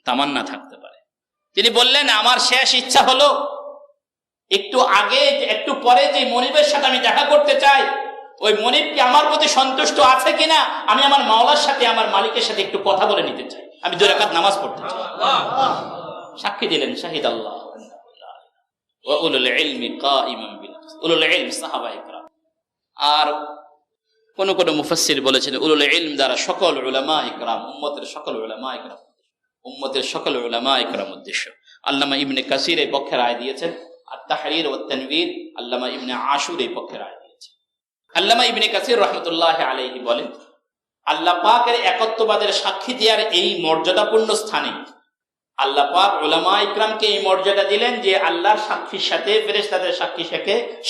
S1: তামান্না থাকতে পারে। তিনি বললেন, আমার শেষ ইচ্ছা হলো একটু আগে একটু পরে যে মনিবের সাথে আমি দেখা করতে চাই, ওই মনিব কি আমার প্রতি সন্তুষ্ট আছে কিনা, আমি আমার মাওলার সাথে, আমার মালিকের সাথে একটু কথা বলে নিতে চাই, আমি 2 রাকাত নামাজ পড়তে চাই। সাক্ষী দিলেন শাহিদাল্লাহ ওয়া উলুল ইলমি কাইমান বিল কিসত, উলুল ইলম সাহাবায়ে কেরাম। আর কোন কোন মুফাসসির বলেছেন উলুল ইলম দ্বারা সকল উলামায়ে কেরাম, উম্মতের সকল উলামায়ে কেরাম, উম্মতের সকল উলামায়ে কেরাম উদ্দেশ্য। আল্লামা ইবনে কাসির এই পক্ষে রায় দিয়েছেন, আর তাহরির ওয়া তানবীর আল্লামা ইবনে আশুর এই পক্ষে রায় দিয়েছেন। আল্লামা ইবনে কাসির রাহমাতুল্লাহি আলাইহি বলেন, আল্লাহ পাকের একত্ববাদের সাক্ষী দেওয়ার এই মর্যাদাপূর্ণ স্থানে আল্লাহ পাক উলামায়ে ইকরামকে এই মর্যাদা দিলেন যে আল্লাহর সাক্ষীর সাথে ফেরেশতাদের সাক্ষীর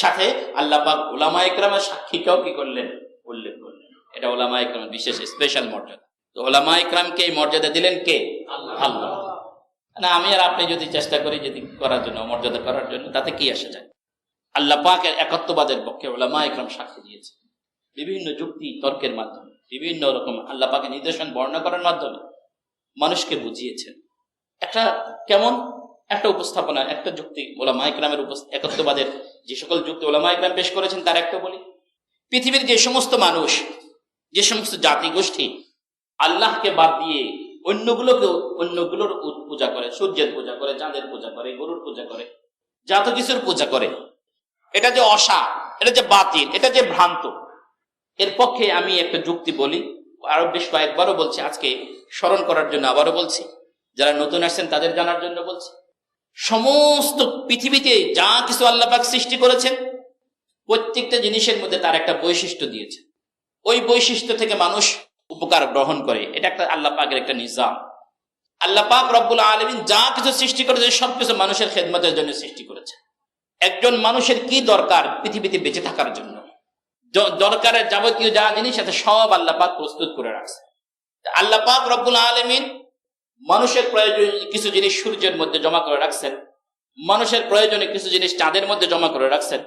S1: সাথে আল্লাহ পাক উলামায়ে ইকরামের সাক্ষীকেও কি করলেন, উল্লেখ করলেন। এটা উলামায়ে ইকরামের বিশেষ স্পেশাল মর্যাদা। তো উলামায়ে ইকরামকে এই মর্যাদা দিলেন কে? আল্লাহ। না আমি আর আপনি যদি চেষ্টা করি যদি করার জন্য, মর্যাদা করার জন্য, তাতে কি আসে যায়? আল্লাহ পাকের একত্ববাদের পক্ষে উলামায়ে ইকরাম সাক্ষী দিয়েছে বিভিন্ন যুক্তি তর্কের মাধ্যমে, বিভিন্ন রকম আল্লাহ পাকের নির্দেশন বর্ণনা করার মাধ্যমে মানুষকে বুঝিয়েছেন। একটা কেমন একটা উপস্থাপনা, একটা যুক্তি উলামায়ে ইকরামের একত্ববাদের যে সকল যুক্তি উলামায়ে ইকরাম পেশ করেছেন তার একটা বলি। পৃথিবীর যে সমস্ত মানুষ, যে সমস্ত জাতি গোষ্ঠী আল্লাহকে বাদ দিয়ে অন্যগুলোর পূজা করে, সূর্যের পূজা করে, চাঁদের পূজা করে, গরুর পূজা করে, যত কিছুর পূজা করে, এটা যে অসা, এটা যে বাতিল, এটা যে ভ্রান্ত, এর পক্ষে আমি একটা যুক্তি বলি, আরো বেশ কয়েকবারও বলছি, আজকে স্মরণ করার জন্য আবারও বলছি, যারা নতুন আসছেন তাদের জানার জন্য বলছি। সমস্ত পৃথিবীতে যা কিছু আল্লাহ পাক সৃষ্টি করেছেন, প্রত্যেকটা জিনিসের মধ্যে তার একটা বৈশিষ্ট্য দিয়েছে। ওই বৈশিষ্ট্য থেকে মানুষ উপকার গ্রহণ করে, এটা একটা আল্লাহ পাকের একটা নিজাম। আল্লাহ পাক রব্বুল আলামিন যা কিছু সৃষ্টি করেছে সবকিছু মানুষের খেদমতের জন্য সৃষ্টি করেছে। একজন মানুষের কি দরকার পৃথিবীতে বেঁচে থাকার জন্য, দরকারের যাবতীয় যা জিনিস আছে সব আল্লাহ পাক প্রস্তুত করে রাখছে। আল্লাহ পাক রব্বুল আলামিন মানুষের প্রয়োজনে কিছু জিনিস সূর্যের মধ্যে জমা করে রাখছেন, মানুষের প্রয়োজনে কিছু জিনিস চাঁদের মধ্যে জমা করে রাখছেন,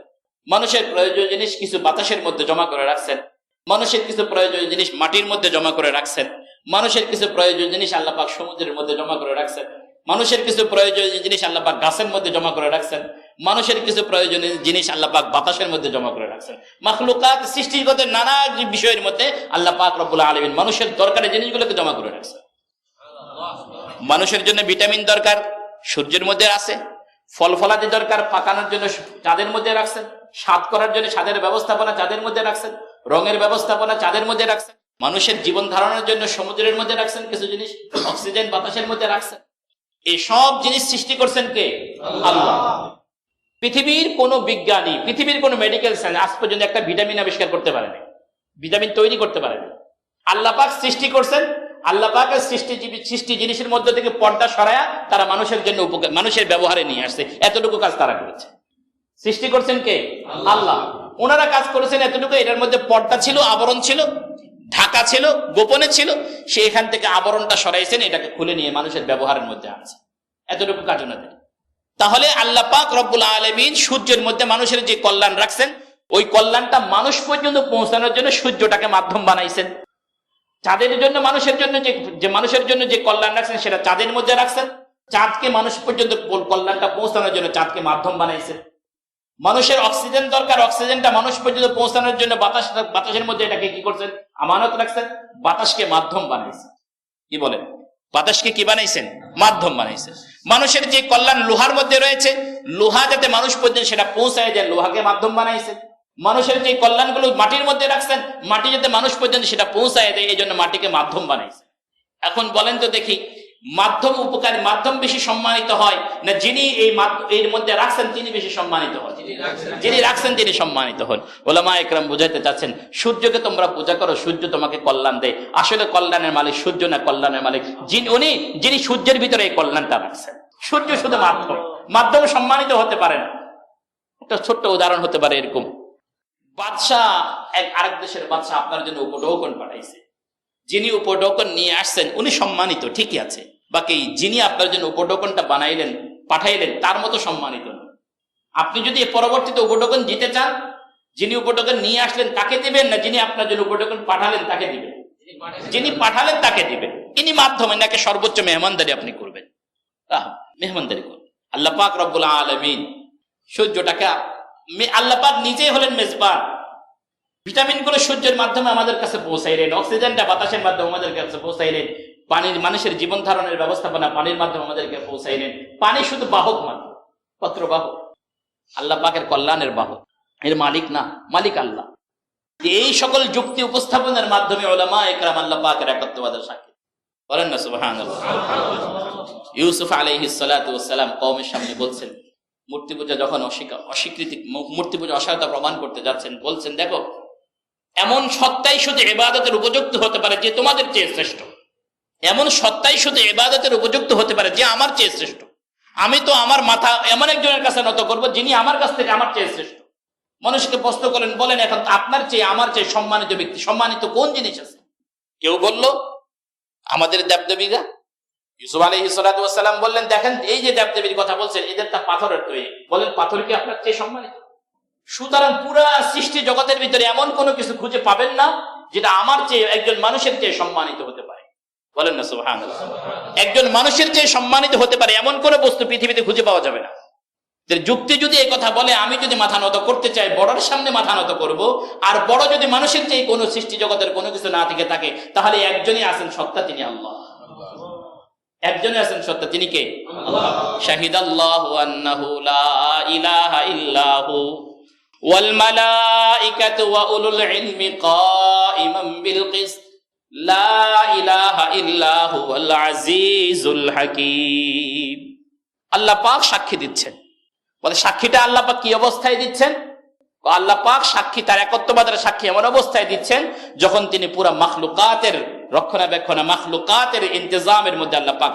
S1: মানুষের প্রয়োজনীয় জিনিস কিছু বাতাসের মধ্যে জমা করে রাখছেন, মানুষের কিছু প্রয়োজনীয় জিনিস মাটির মধ্যে জমা করে রাখছেন, মানুষের কিছু প্রয়োজনীয় জিনিস আল্লাহ পাক সমুদ্রের মধ্যে জমা করে রাখছেন, মানুষের কিছু প্রয়োজনীয় জিনিস আল্লাহ পাক গাছের মধ্যে জমা করে রাখছেন, মানুষের কিছু প্রয়োজনীয় জিনিস আল্লাহ পাক বাতাসের মধ্যে জমা করে রাখছেন। মাখলুকাত সৃষ্টিগত নানা বিষয়ের মধ্যে আল্লাহ পাক রব্বুল আলামিন মানুষের দরকারি জিনিসগুলোকে জমা করে রাখছেন। মানুষের জন্য ভিটামিন দরকার, সূর্যের মধ্যে আছে। ফল ফলাদি দরকার, পাকানোর জন্য চাঁদের মধ্যে রাখছেন। স্বাদ করার জন্য স্বাদের ব্যবস্থাপনা চাঁদের মধ্যে রাখছেন, রঙের ব্যবস্থাপনা চাঁদের মধ্যে রাখছেন। মানুষের জীবন ধারণের জন্য সমুদ্রের মধ্যে রাখছেন কিছু জিনিস, অক্সিজেন বাতাসের মধ্যে রাখছেন। এই সব জিনিস সৃষ্টি করছেন কে? আল্লাহ। পৃথিবীর কোন বিজ্ঞানী, পৃথিবীর কোন মেডিকেল সায়েন্স আজ পর্যন্ত একটা ভিটামিন আবিষ্কার করতে পারেনি, ভিটামিন তৈরি করতে পারেনি। আল্লাহ পাক সৃষ্টি করছেন। আল্লাহ পাকের সৃষ্টি জিনিসের মধ্যে থেকে পর্দা সরায়া তারা মানুষের জন্য উপকার, মানুষের ব্যবহারে নিয়ে আসছে। এতটুকু কাজ তারা করেছে। সৃষ্টি করছেন কে? আল্লাহ। ওনারা কাজ করেছেন এতটুকু, এটার মধ্যে পর্দা ছিল, আবরণ ছিল, ঢাকা ছিল, গোপনে ছিল, সে এখান থেকে আবরণটা সরাইছেন, এটাকে খুলে নিয়ে মানুষের ব্যবহারের মধ্যে আনছে। এতটুকু কাজ ওনাদের। তাহলে আল্লাহ পাক রব্বুল আলামিন সূর্যের মধ্যে মানুষের যে কল্যাণ রাখছেন, ওই কল্যাণটা মানুষ পর্যন্ত পৌঁছানোর জন্য সূর্যটাকে মাধ্যম বানাইছেন। চাঁদের জন্য মানুষের জন্য যে মানুষের জন্য যে কল্যাণ রাখছেন সেটা চাঁদের মধ্যে রাখছেন। চাঁদকে মানুষ পর্যন্ত কল্যাণটা পৌঁছানোর জন্য চাঁদকে মাধ্যম বানাইছেন। মানুষের অক্সিজেন দরকার, অক্সিজেনটা মানুষ পর্যন্ত পৌঁছানোর জন্য বাতাসের মধ্যে এটাকে কি করছেন, আমানত রাখছেন, বাতাসকে মাধ্যম বানাইছেন। কি বলেন? বাতাসকে কি বানাইছেন? মাধ্যম বানাইছেন। মানুষের যে কল্যাণ লোহার মধ্যে রয়েছে, লোহা যাতে মানুষ পর্যন্ত সেটা পৌঁছায় দেয়, লোহাকে মাধ্যম বানাইছেন। মানুষের যে কল্যাণগুলো মাটির মধ্যে রাখছেন, মাটি যাতে মানুষ পর্যন্ত সেটা পৌঁছায় দেয়, এই জন্য মাটিকে মাধ্যম বানাইছেন। এখন বলেন তো দেখি, মাধ্যম উপকারী, মাধ্যম বেশি সম্মানিত হয় না যিনি এর মধ্যে রাখছেন তিনি বেশি সম্মানিত হন? যিনি রাখছেন তিনি সম্মানিত হন। ওলামা একরাম বুঝাইতে চাচ্ছেন, সূর্যকে তোমরা পূজা করো, সূর্য তোমাকে কল্যাণ দেয়। আসলে কল্যাণের মালিক সূর্য না, কল্যাণের মালিক যিনি সূর্যের ভিতরে এই কল্যাণটা রাখছেন। সূর্য শুধু মাধ্যম, মাধ্যম সম্মানিত হতে পারে না। একটা ছোট্ট উদাহরণ হতে পারে এরকম, বাদশাহ আরেক দেশের বাদশাহ আপনার জন্য উপঢৌকন পাঠাইছে। যিনি উপঢৌকন নিয়ে আসছেন উনি সম্মানিত, ঠিকই আছে, বাকি যিনি আপনার জন্য উপঢৌকনটা পাঠাইলেন তার মতো সম্মানিত না। আপনি যদি পরবর্তীতে উপঢৌকন দিতে চান, যিনি উপঢৌকন নিয়ে আসলেন তাকে দিবেন, না যিনি আপনার জন্য উপঢৌকন পাঠালেন তাকে দিবেন? যিনি পাঠালেন তাকে দিবেন। ইনি মাধ্যমে, নাকি সর্বোচ্চ মেহমানদারি আপনি করবেন? মেহমানদারি করবেন। আল্লাহ পাক রব্বুল আলামিন সূর্যটাকে, আল্লাহ পাক নিজেই হলেন মেজবান। ভিটামিন গুলো সূর্যের মাধ্যমে আমাদের কাছে পৌঁছাইলেন, অক্সিজেনটা বাতাসের মাধ্যমে আমাদের কাছে পৌঁছাইলেন, পানির মানুষের জীবন ধারণের ব্যবস্থাপনা পানির মাধ্যমে আমাদেরকে পৌঁছাইলেন। পানি শুধু বাহক মাত্র, পত্রবাহক। আল্লাহ পাকের কল্যাণের বাহক, এর মালিক না, মালিক আল্লাহ। এই সকল যুক্তি উপস্থাপনের মাধ্যমে উলামা ইকরাম আল্লাহ পাকের একত্ববাদের সাক্ষী। বলেন না সুবহানাল্লাহ। ইউসুফ আলাইহিস সালাতু ওয়াস সালাম কওমের সামনে বলছেন, মূর্তি পূজা যখন অস্বীকৃতি, মূর্তি পূজা অসহায়তা প্রমাণ করতে যাচ্ছেন, বলছেন দেখো, এমন সত্তাই শুধু ইবাদতের উপযুক্ত হতে পারে যে তোমাদের চেয়ে শ্রেষ্ঠ। এমন সত্তাই শুধু ইবাদতের উপযুক্ত হতে পারে যে আমার চেয়ে শ্রেষ্ঠ। আমি তো আমার মাথা এমন একজনের কাছে নত করব যিনি আমার কাছ থেকে আমার চেয়ে শ্রেষ্ঠ। মানুষকে প্রশ্ন করেন, বলেন এখন আপনার চেয়ে আমার চেয়ে সম্মানিত ব্যক্তি, সম্মানিত কোন জিনিস আছে? কেউ বলল আমাদের দেবদেবীরা। ইউসুফ আলাইহিস সালাতু ওয়াস সালাম বললেন, দেখেন এই যে দেবদেবীর কথা বলছেন এদের তা পাথরের তৈরি, বলেন পাথর কি আপনার চেয়ে সম্মানিত? সুতরাং পুরা সৃষ্টি জগতের ভিতরে এমন কোনো কিছু খুঁজে পাবেন না যেটা আমার চেয়ে, একজন মানুষের চেয়ে সম্মানিত হতে পারে। বলেন না সুবহানাল্লাহ। একজন মানুষের চেয়ে সম্মানিত হতে পারে এমন কোনো বস্তু পৃথিবীতে খুঁজে পাওয়া যাবে না। যুক্তি যদি এই কথা বলে, আমি যদি মাথা নত করতে চাই বড়র সামনে মাথা নত করব, আর বড় যদি মানুষের চেয়ে কোনো সৃষ্টি জগতের কোনো কিছু না থেকে থাকে, তাহলে একজনই আছেন সত্তা, তিনি আল্লাহ। একজনই আছেন সত্তা, তিনি কে? আল্লাহ। শাহিদাল্লাহু আন্নাহু লা ইলাহা ইল্লাহু ওয়াল মালাইকাতু ওয়া উলুল ইলমি কাইমান বিল কিসত লা ইলাহা ইল্লাহু ওয়াল আজিজুল হাকীম। আল্লাহ পাক সাক্ষী দিচ্ছেন। বলে সাক্ষীটা আল্লাহ পাক কি অবস্থায় দিচ্ছেন? আল্লাহ পাক সাক্ষী, তার একত্ববাদের সাক্ষী এমন অবস্থায় দিচ্ছেন যখন তিনি পুরা মাখলুকাতের রক্ষণাবেক্ষণ, মাখলুকাতের ইন্তজামের মধ্যে আল্লাহ পাক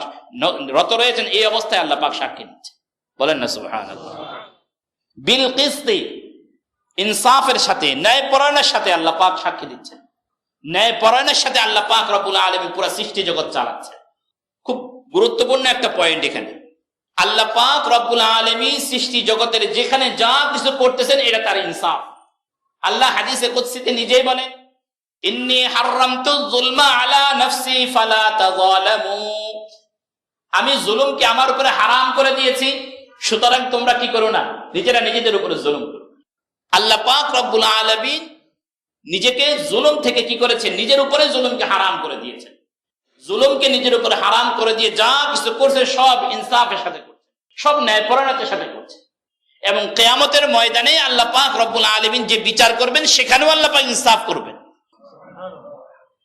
S1: রত রয়েছেন। এই অবস্থায় আল্লাহ পাক সাক্ষী দিচ্ছেন। বলেন না সুবহানাল্লাহ। বিল কিসতি, ইনসাফের সাথে, ন্যায়পরায়ণের সাথে আল্লাহ পাক সাক্ষী দিচ্ছেন। ন্যায়পরায়ণের সাথে আল্লাহ পাক রব্বুল আলামিন পুরা সৃষ্টি জগৎ চালাচ্ছেন। খুব গুরুত্বপূর্ণ একটা পয়েন্ট এখানে। আল্লাহ পাক রব্বুল আলামিন সৃষ্টি জগতের যেখানে যা কিছু করতেছেন এটা তার ইনসাফ। আল্লাহ হাদিসে কুদসিতে নিজেই বলেন, ইন্নী হারামতু যুলমা আলা নাফসি ফালা তাযালামু, আমি জুলুমকে আমার উপরে হারাম করে দিয়েছি, সুতরাং তোমরা কি করো না, নিজেরা নিজেদের উপরে জুলুম করো। আল্লাহ পাক রব্বুল আলামিন নিজেকে জুলুম থেকে কি করেছেন, নিজের উপরে জুলুমকে হারাম করে দিয়েছেন। জুলুমকে নিজের উপরে হারাম করে দিয়ে যা কিছু করছে সব ইনসাফের সাথে করছে, সব ন্যায়পরায়ণতার সাথে করছে। এবং কিয়ামতের ময়দানে আল্লাহ পাক রব্বুল আলামিন যে বিচার করবেন সেখানেও আল্লাহ পাক ইনসাফ করবেন।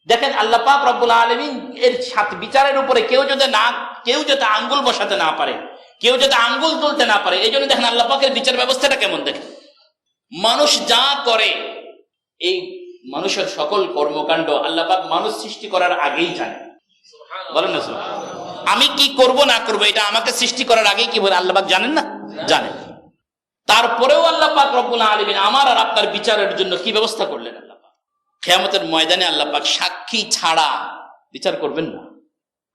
S1: দেখেন আল্লাহ পাক রব্বুল আলামিন এর সাথে বিচারের উপরে কেউ যাতে আঙ্গুল বসাতে না পারে, কেউ যাতে আঙ্গুল তুলতে না পারে, এই জন্য দেখেন আল্লাহ পাকের বিচার ব্যবস্থাটা কেমন। দেখেন মানুষ যা করে, এই মানুষের সকল কর্মকাণ্ড আল্লাহ পাক মানুষ সৃষ্টি করার আগেই জানেন। বলেন না আমি কি করব না করব এটা আমাকে সৃষ্টি করার আগেই কি বলে আল্লাহ পাক জানেন না? জানেন। তারপরেও আল্লাহ পাক রব্বুল আলামিন আমার আর আপনার বিচারের জন্য কি ব্যবস্থা করলেন? আল্লাহ পাক কিয়ামতের ময়দানে আল্লাহ পাক সাক্ষী ছাড়া বিচার করবেন না।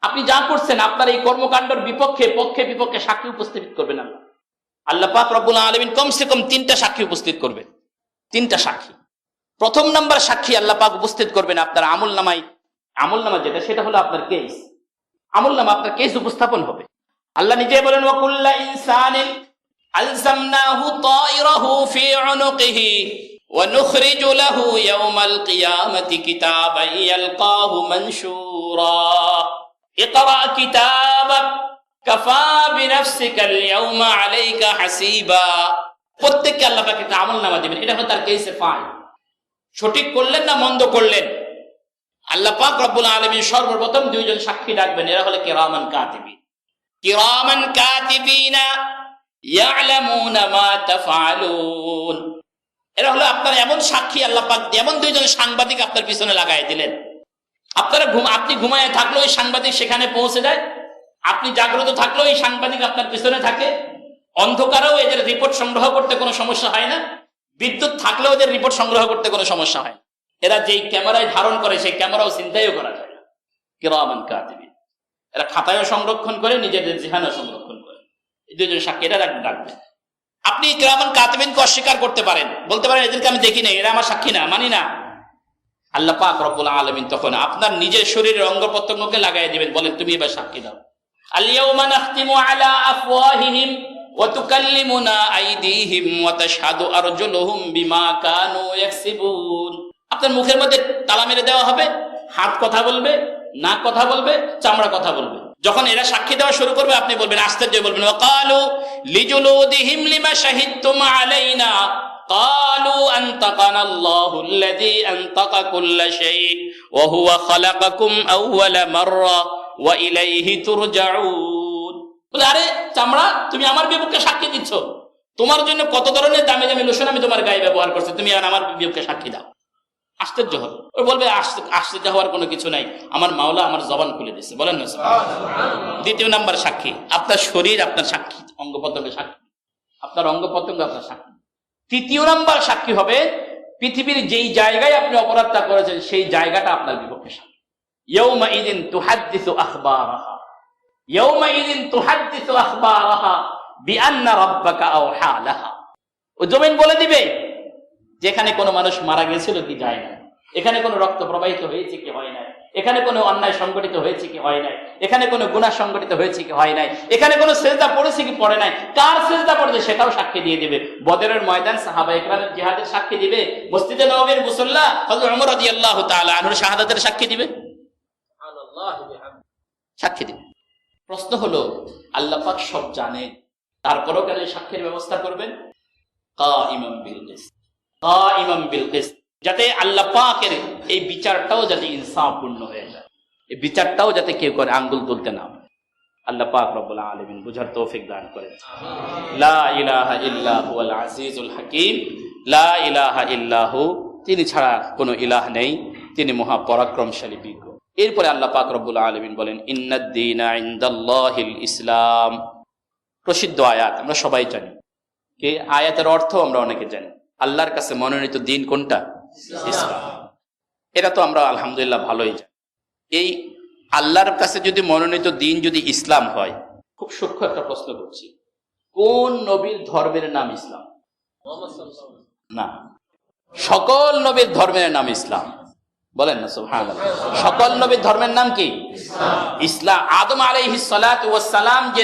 S1: আপনি যা করছেন আপনার এই কর্মকাণ্ডের বিপক্ষে পক্ষে বিপক্ষে সাক্ষী উপস্থিত করবেন। আল্লাহ পাক রব্বুল আলামিন কমসে কম 3টা সাক্ষী উপস্থিত করবেন।
S2: তিনটা সাক্ষী। প্রথম নাম্বার সাক্ষী আল্লাহ পাক উপস্থিত করবেন আপনার আমলনামা যেটা, সেটা হলো আপনার কেস। আমলনামা আপনার কেস উপস্থাপন হবে। আল্লাহ নিজে বলেন ওয়াকুল্লা ইনসানিন আলজামনাহু তায়রাহু ফি উনুকিহি ওয়া নুখরিজু লাহু ইয়াওমাল কিয়ামাতি কিতাবান ইয়ালকাহু মানশুরা ইকরা কিতাবাক কাফা বিনাফসিকাল ইয়াওমা আলাইকা হাসিবা। প্রত্যেককে আল্লাহ পাক একটা আমলনামা দিবেন, এটা হলো তার কেসে ফাইল। সঠিক করলেন না মন্দ করলেন, আল্লাহ পাক রব্বুল আলামিন সর্বপ্রথম দুইজন সাক্ষী ডাকবেন, এরা হলো কিরামান কাতিবিন। কিরামান কাতিবিনা ইয়ালামুনা মা তাফআলুন। এরা হলো আপনার এমন সাক্ষী, আল্লাহ পাক এমন দুইজন সাংবাদিক আপনার পিছনে লাগাই দিলেন। আপনি ঘুমায় থাকলেও ওই সাংবাদিক সেখানে পৌঁছে যায়, আপনি জাগ্রত থাকলেও এই সাংবাদিক আপনার পিছনে থাকে। অন্ধকারেও এদের রিপোর্ট সংগ্রহ করতে কোনো সমস্যা হয় না, বিদ্যুৎ থাকলেও এদের রিপোর্ট সংগ্রহ করতে কোনো সমস্যা হয় না। এরা যেই ক্যামেরায় ধারণ করে সেই ক্যামেরাও চিন্তাইও করা যায় না। কিরামান কাতিবিন, এরা খাতায়ও সংরক্ষণ করে, নিজেদের জিহানও সংরক্ষণ করে। এই দুজন সাক্ষী এরা ডাকবে। আপনি কিরামান কাতিবিনকে অস্বীকার করতে পারেন, বলতে পারেন এদেরকে আমি দেখি না, এরা আমার সাক্ষী না, মানি না। আল্লাহ পাক রব্বুল আলামিন তখন আপনার নিজের শরীরের অঙ্গ প্রত্যঙ্গকে লাগাই দিবেন, বলেন তুমি এবার সাক্ষী দাও। আল ইয়াউমা নাখতিমু আলা আফওয়াহিহিম ওয়া তুকাল্লিমুনা আইদিহিম ওয়া তাশহাদু আরজুলুহুম বিমা কানু ইয়াকসিবুন। আপনার মুখের মধ্যে তালা মেরে দেওয়া হবে, হাত কথা বলবে, নাক কথা বলবে, চামড়া কথা বলবে। যখন এরা সাক্ষী দেওয়া শুরু করবে আপনি বলবেন, আশ্চর্য বলবেন, ওয়াকালু লিজুলুদিহিম লিমা শাহিদতুম আলাইনা ক্বালু আনতাকানা আল্লাহুল্লাযী আনতাকা কুল্লা শাই ওয়া হুয়া খালাকাকুম আউওয়ালা মাররা ওয়া ইলাইহি তুরজাউন। বলে, আরে চামড়া, তুমি আমার বিপক্ষে সাক্ষী দিচ্ছ, তোমার জন্য কত ধরনের দামি দামি লোশন আমি তোমার গায়ে ব্যবহার করছি, তুমি আমার বিপক্ষে সাক্ষী দাও। আশ্চর্য হবে, ওই বলবে আশ্চর্য হওয়ার কোনো কিছু নাই, আমার মাওলা আমার জবান খুলে দিচ্ছে, বলেন না। দ্বিতীয় নাম্বার সাক্ষী, আপনার শরীর আপনার সাক্ষী, অঙ্গ প্রত্যঙ্গ সাক্ষী, আপনার অঙ্গ প্রত্যঙ্গ আপনার সাক্ষী। তৃতীয় নাম্বার সাক্ষী হবে পৃথিবীর যেই জায়গায় আপনি অপরাধটা করেছেন সেই জায়গাটা আপনার বিপক্ষে সাক্ষী। ইয়াউমা ইযিন তুহাদ্দিসু আখবারাহা, ইয়াউমা ইযিন তুহাদ্দিসু আখবারাহা বিআন্না রাব্বাকা আওহা লাহা। ও জমিন বলে দিবে যেখানে কোনো মানুষ মারা গেছিল কি যায় না, এখানে কোনো রক্ত প্রবাহিত হয়েছে কি হয় নাই, এখানে কোনো অন্যায় সংগঠিত হয়েছে কি হয় নাই, এখানে কোনো গুনাহ সংগঠিত হয়েছে কি হয় নাই, এখানে কোনো সেজদা পড়েছে কি পড়ে নাই, কার সেজদা পড়েছে সেটাও সাক্ষী দিয়ে দিবে। বদরের ময়দান সাহাবায়ে কেরামের জিহাদের সাক্ষী দিবে, মসজিদে নববীর মুসল্লা হযরত ওমর রাদিয়াল্লাহু তাআলা আনহুর শাহাদাতের সাক্ষী দিবে, সাক্ষী দিবে। প্রশ্ন হলো, আল্লাহ পাক সব জানেন, তারপরেও কেন সাক্ষীর ব্যবস্থা করবেন? কাইমান বিল কিসত, কাইমান বিল কিসত, যাতে আল্লাহ পাকের এই বিচারটাও যাতে ইনসাফপূর্ণ হয়ে যায়, এই বিচারটাও যাতে কেউ করে আঙ্গুল তুলতে না পারে। আল্লাহ পাক রব্বুল আলামিন বুঝার তৌফিক দান করেন। লা ইলাহা ইল্লা হুয়াল আজিজুল হাকীম, লা ইলাহা ইল্লাহু, তিনি ছাড়া কোনো ইলাহ নেই, তিনি মহাপরাক্রমশালী বিজ্ঞ। এরপরে আল্লাহ পাক রব্বুল আলামিন বলেন, ইন্নাদ দীনা ইনদাল্লাহিল ইসলাম। প্রসিদ্ধ আয়াত, আমরা সবাই জানি, এই আয়াতের অর্থ আমরা অনেকে জানি। আল্লাহর কাছে মনোনীত দিন কোনটা? ইসলাম। এটা তো আমরা আলহামদুলিল্লাহ ভালোই জানি। এই আল্লাহর কাছে যদি মনোনীত দিন যদি ইসলাম হয়, খুব সূক্ষ্ম একটা প্রশ্ন করছি, কোন নবীর ধর্মের নাম ইসলাম? না, সকল নবীর ধর্মের নাম ইসলাম, বলেন না সুবহানাল্লাহ। সকল নবীর ধর্মের নাম কি? ইসলাম। আদম আলাইহিস সালাতু ওয়াস সালাম যে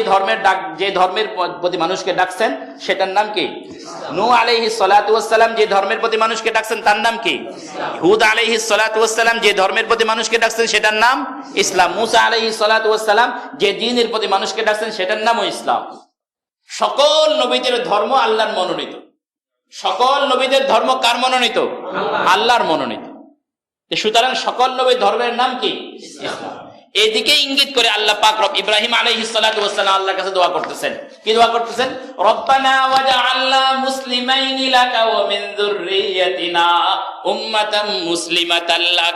S2: ধর্মের প্রতি মানুষকে ডাকছেন সেটার নাম কি? নূহ আলাইহিস সালাতু ওয়াস সালাম যে ধর্মের প্রতি মানুষকে ডাকছেন তার নাম কি? হুদ আলাইহিস সালাতু ওয়াস সালাম যে ধর্মের প্রতি মানুষকে ডাকছেন সেটার নাম ইসলাম। মুসা আলাইহিস সালাতু ওয়াস সালাম যে দ্বীনের প্রতি মানুষকে ডাকছেন সেটার নামও ইসলাম। সকল নবীদের ধর্ম আল্লাহর মনোনীত। সকল নবীদের ধর্ম কার মনোনীত? আল্লাহর মনোনীত। সুতরাং সকল নবীর ধর্মের নাম কি? ইসলাম। এদিকে ইঙ্গিত করে আল্লাহ পাক ইব্রাহিম আলাইহিস সালাতু ওয়াস সালাম আল্লাহর কাছে দোয়া করতেছেন। কি দোয়া করতেছেন? রব্বানা ওয়াজআলনা মুসলিমাইনি লাকা ওয়া মিন যুররিয়াতিনা উম্মাতাম মুসলিমাতাল লাক।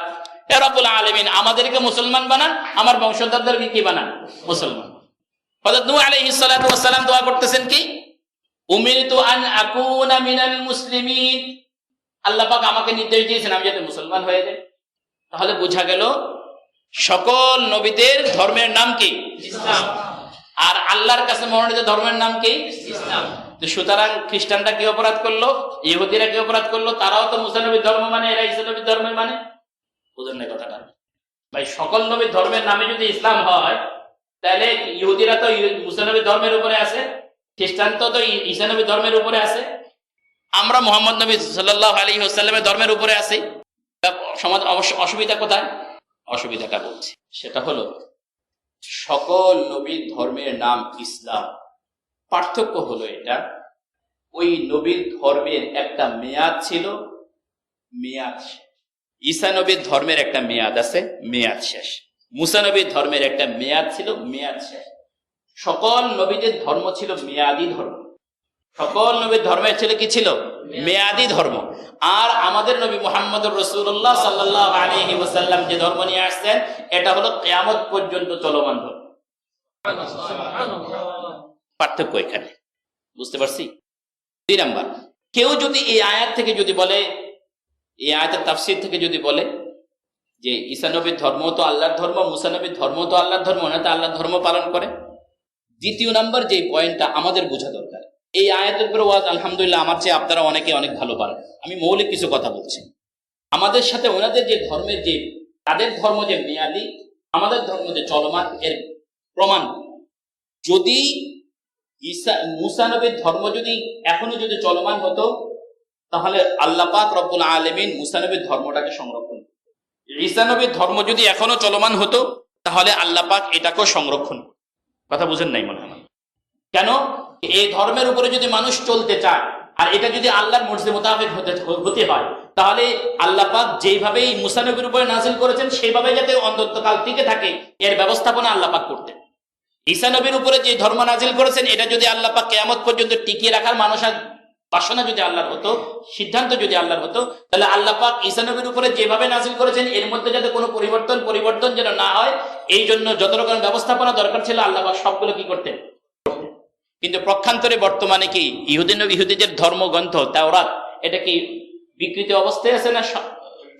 S2: হে রব্বুল আলামিন, আমাদেরকে মুসলমান বানান, আমার বংশধরদেরকে কি বানান? মুসলমান। হযরত নূহ আলাইহিস সালাতু ওয়াস সালাম দোয়া করতেছেন কি? উমিরতু আন আকুনা মিনাল মুসলিমিন। আল্লাহ পাক আমাকে নির্দেশ দিয়েছেন আমি যাতে মুসলমান হয়ে যাই। তাহলে বোঝা গেল সকল নবীদের ধর্মের নাম কি? ইসলাম। আর আল্লাহর কাছে মনোনীত ধর্মের নাম কি? ইসলাম। তো সুতরাং খ্রিস্টানরা কি অপরাধ করলো, ইহুদিরা কি অপরাধ করলো? তারাও তো মুসা নবীর ধর্ম মানে, এরা ঈসা নবীর ধর্মের মানে। বুঝেন না কথাটা ভাই? সকল নবীর ধর্মের নামে যদি ইসলাম হয়, তাহলে ইহুদিরা তো মুসা নবীর ধর্মের উপরে আছে, খ্রিস্টান তো ঈসা নবীর ধর্মের উপরে আছে, আমরা মুহাম্মদ নবী সাল্লাল্লাহু আলাইহি ওয়াসাল্লামের ধর্মের উপরে আছি। সমাজ অসুবিধা কোথায়? অসুবিধাটা বলছি, সেটা হলো সকল নবীর ধর্মের নাম ইসলাম। পার্থক্য হলো এটা, ওই নবীর ধর্মের একটা মেয়াদ ছিল, মেয়াদ শেষ। ঈসা নবীর ধর্মের একটা মেয়াদ আছে, মেয়াদ শেষ। মুসা নবীর ধর্মের একটা মেয়াদ ছিল, মেয়াদ শেষ। সকল নবীদের ধর্ম ছিল মেয়াদি ধর্ম। সকল নবীর ধর্মের ছিল কি ছিল? মেয়াদি ধর্ম। আর আমাদের নবী মুহাম্মদুর রাসূলুল্লাহ সাল্লাল্লাহু আলাইহি ওয়াসাল্লাম যে ধর্ম নিয়ে আসছেন, এটা হলো কিয়ামত পর্যন্ত চলমান ধর্ম। পার্থক্য এখানে বুঝতে পারছি? 2 নাম্বার, কেউ যদি এই আয়াত থেকে যদি বলে, এই আয়াতের তাফসীর থেকে যদি বলে যে ঈসা নবীর ধর্ম তো আল্লাহর ধর্ম, মুসা নবীর ধর্ম তো আল্লাহর ধর্ম, না তো আল্লাহর ধর্ম পালন করে। 2 নাম্বার যে পয়েন্টটা আমাদের বোঝা দরকার, এই আয়াতের উপরে ওয়াজ আলহামদুলিল্লাহ আমার চেয়ে আপনারা অনেকে অনেক ভালো পারেন। আমি মৌলিক কিছু কথা বলছি। আমাদের সাথে ওনাদের যে ধর্মের যে, তাদের ধর্ম যে মেয়াদি, আমাদের ধর্ম যে চলমান, এর প্রমাণ যদি মুসা নবীর ধর্ম যদি এখনো যদি চলমান হতো, তাহলে আল্লাহ পাক রব্বুল আলামিন মুসা নবীর ধর্মটাকে সংরক্ষণ, ঈসা নবীর ধর্ম যদি এখনো চলমান হতো, তাহলে আল্লাহ পাক এটাকেও সংরক্ষণ। কথা বুঝেন নাই মনে হয়? কেন? এই ধর্মের উপরে যদি মানুষ চলতে চায়, আর এটা যদি আল্লাহর মর্জি মোতাবেক হতে হয়, তাহলে আল্লাহ পাক যেইভাবেই মুসা নবীর উপরে নাযিল করেছেন, সেইভাবে যাতে অনন্তকাল টিকে থাকে, এর ব্যবস্থাপনা আল্লাহ পাক করতেন। ঈসা নবীর উপরে যে ধর্ম নাযিল করেছেন, এটা যদি আল্লাহ পাক কিয়ামত পর্যন্ত টিকিয়ে রাখার মানুষের বাসনা যদি আল্লাহর হতো, সিদ্ধান্ত যদি আল্লাহর হতো, তাহলে আল্লাহ পাক ঈসা নবীর উপরে যেভাবে নাযিল করেছেন, এর মধ্যে যাতে কোনো পরিবর্তন যেন না হয়, এই জন্য যত রকম ব্যবস্থাপনা দরকার ছিল আল্লাহ পাক সবগুলো কি করতেন। কিন্তু পক্ষান্তরে বর্তমানে কি ইহুদিদের ধর্মগ্রন্থ তাওরাত, এটা কি বিকৃত অবস্থায় আছে না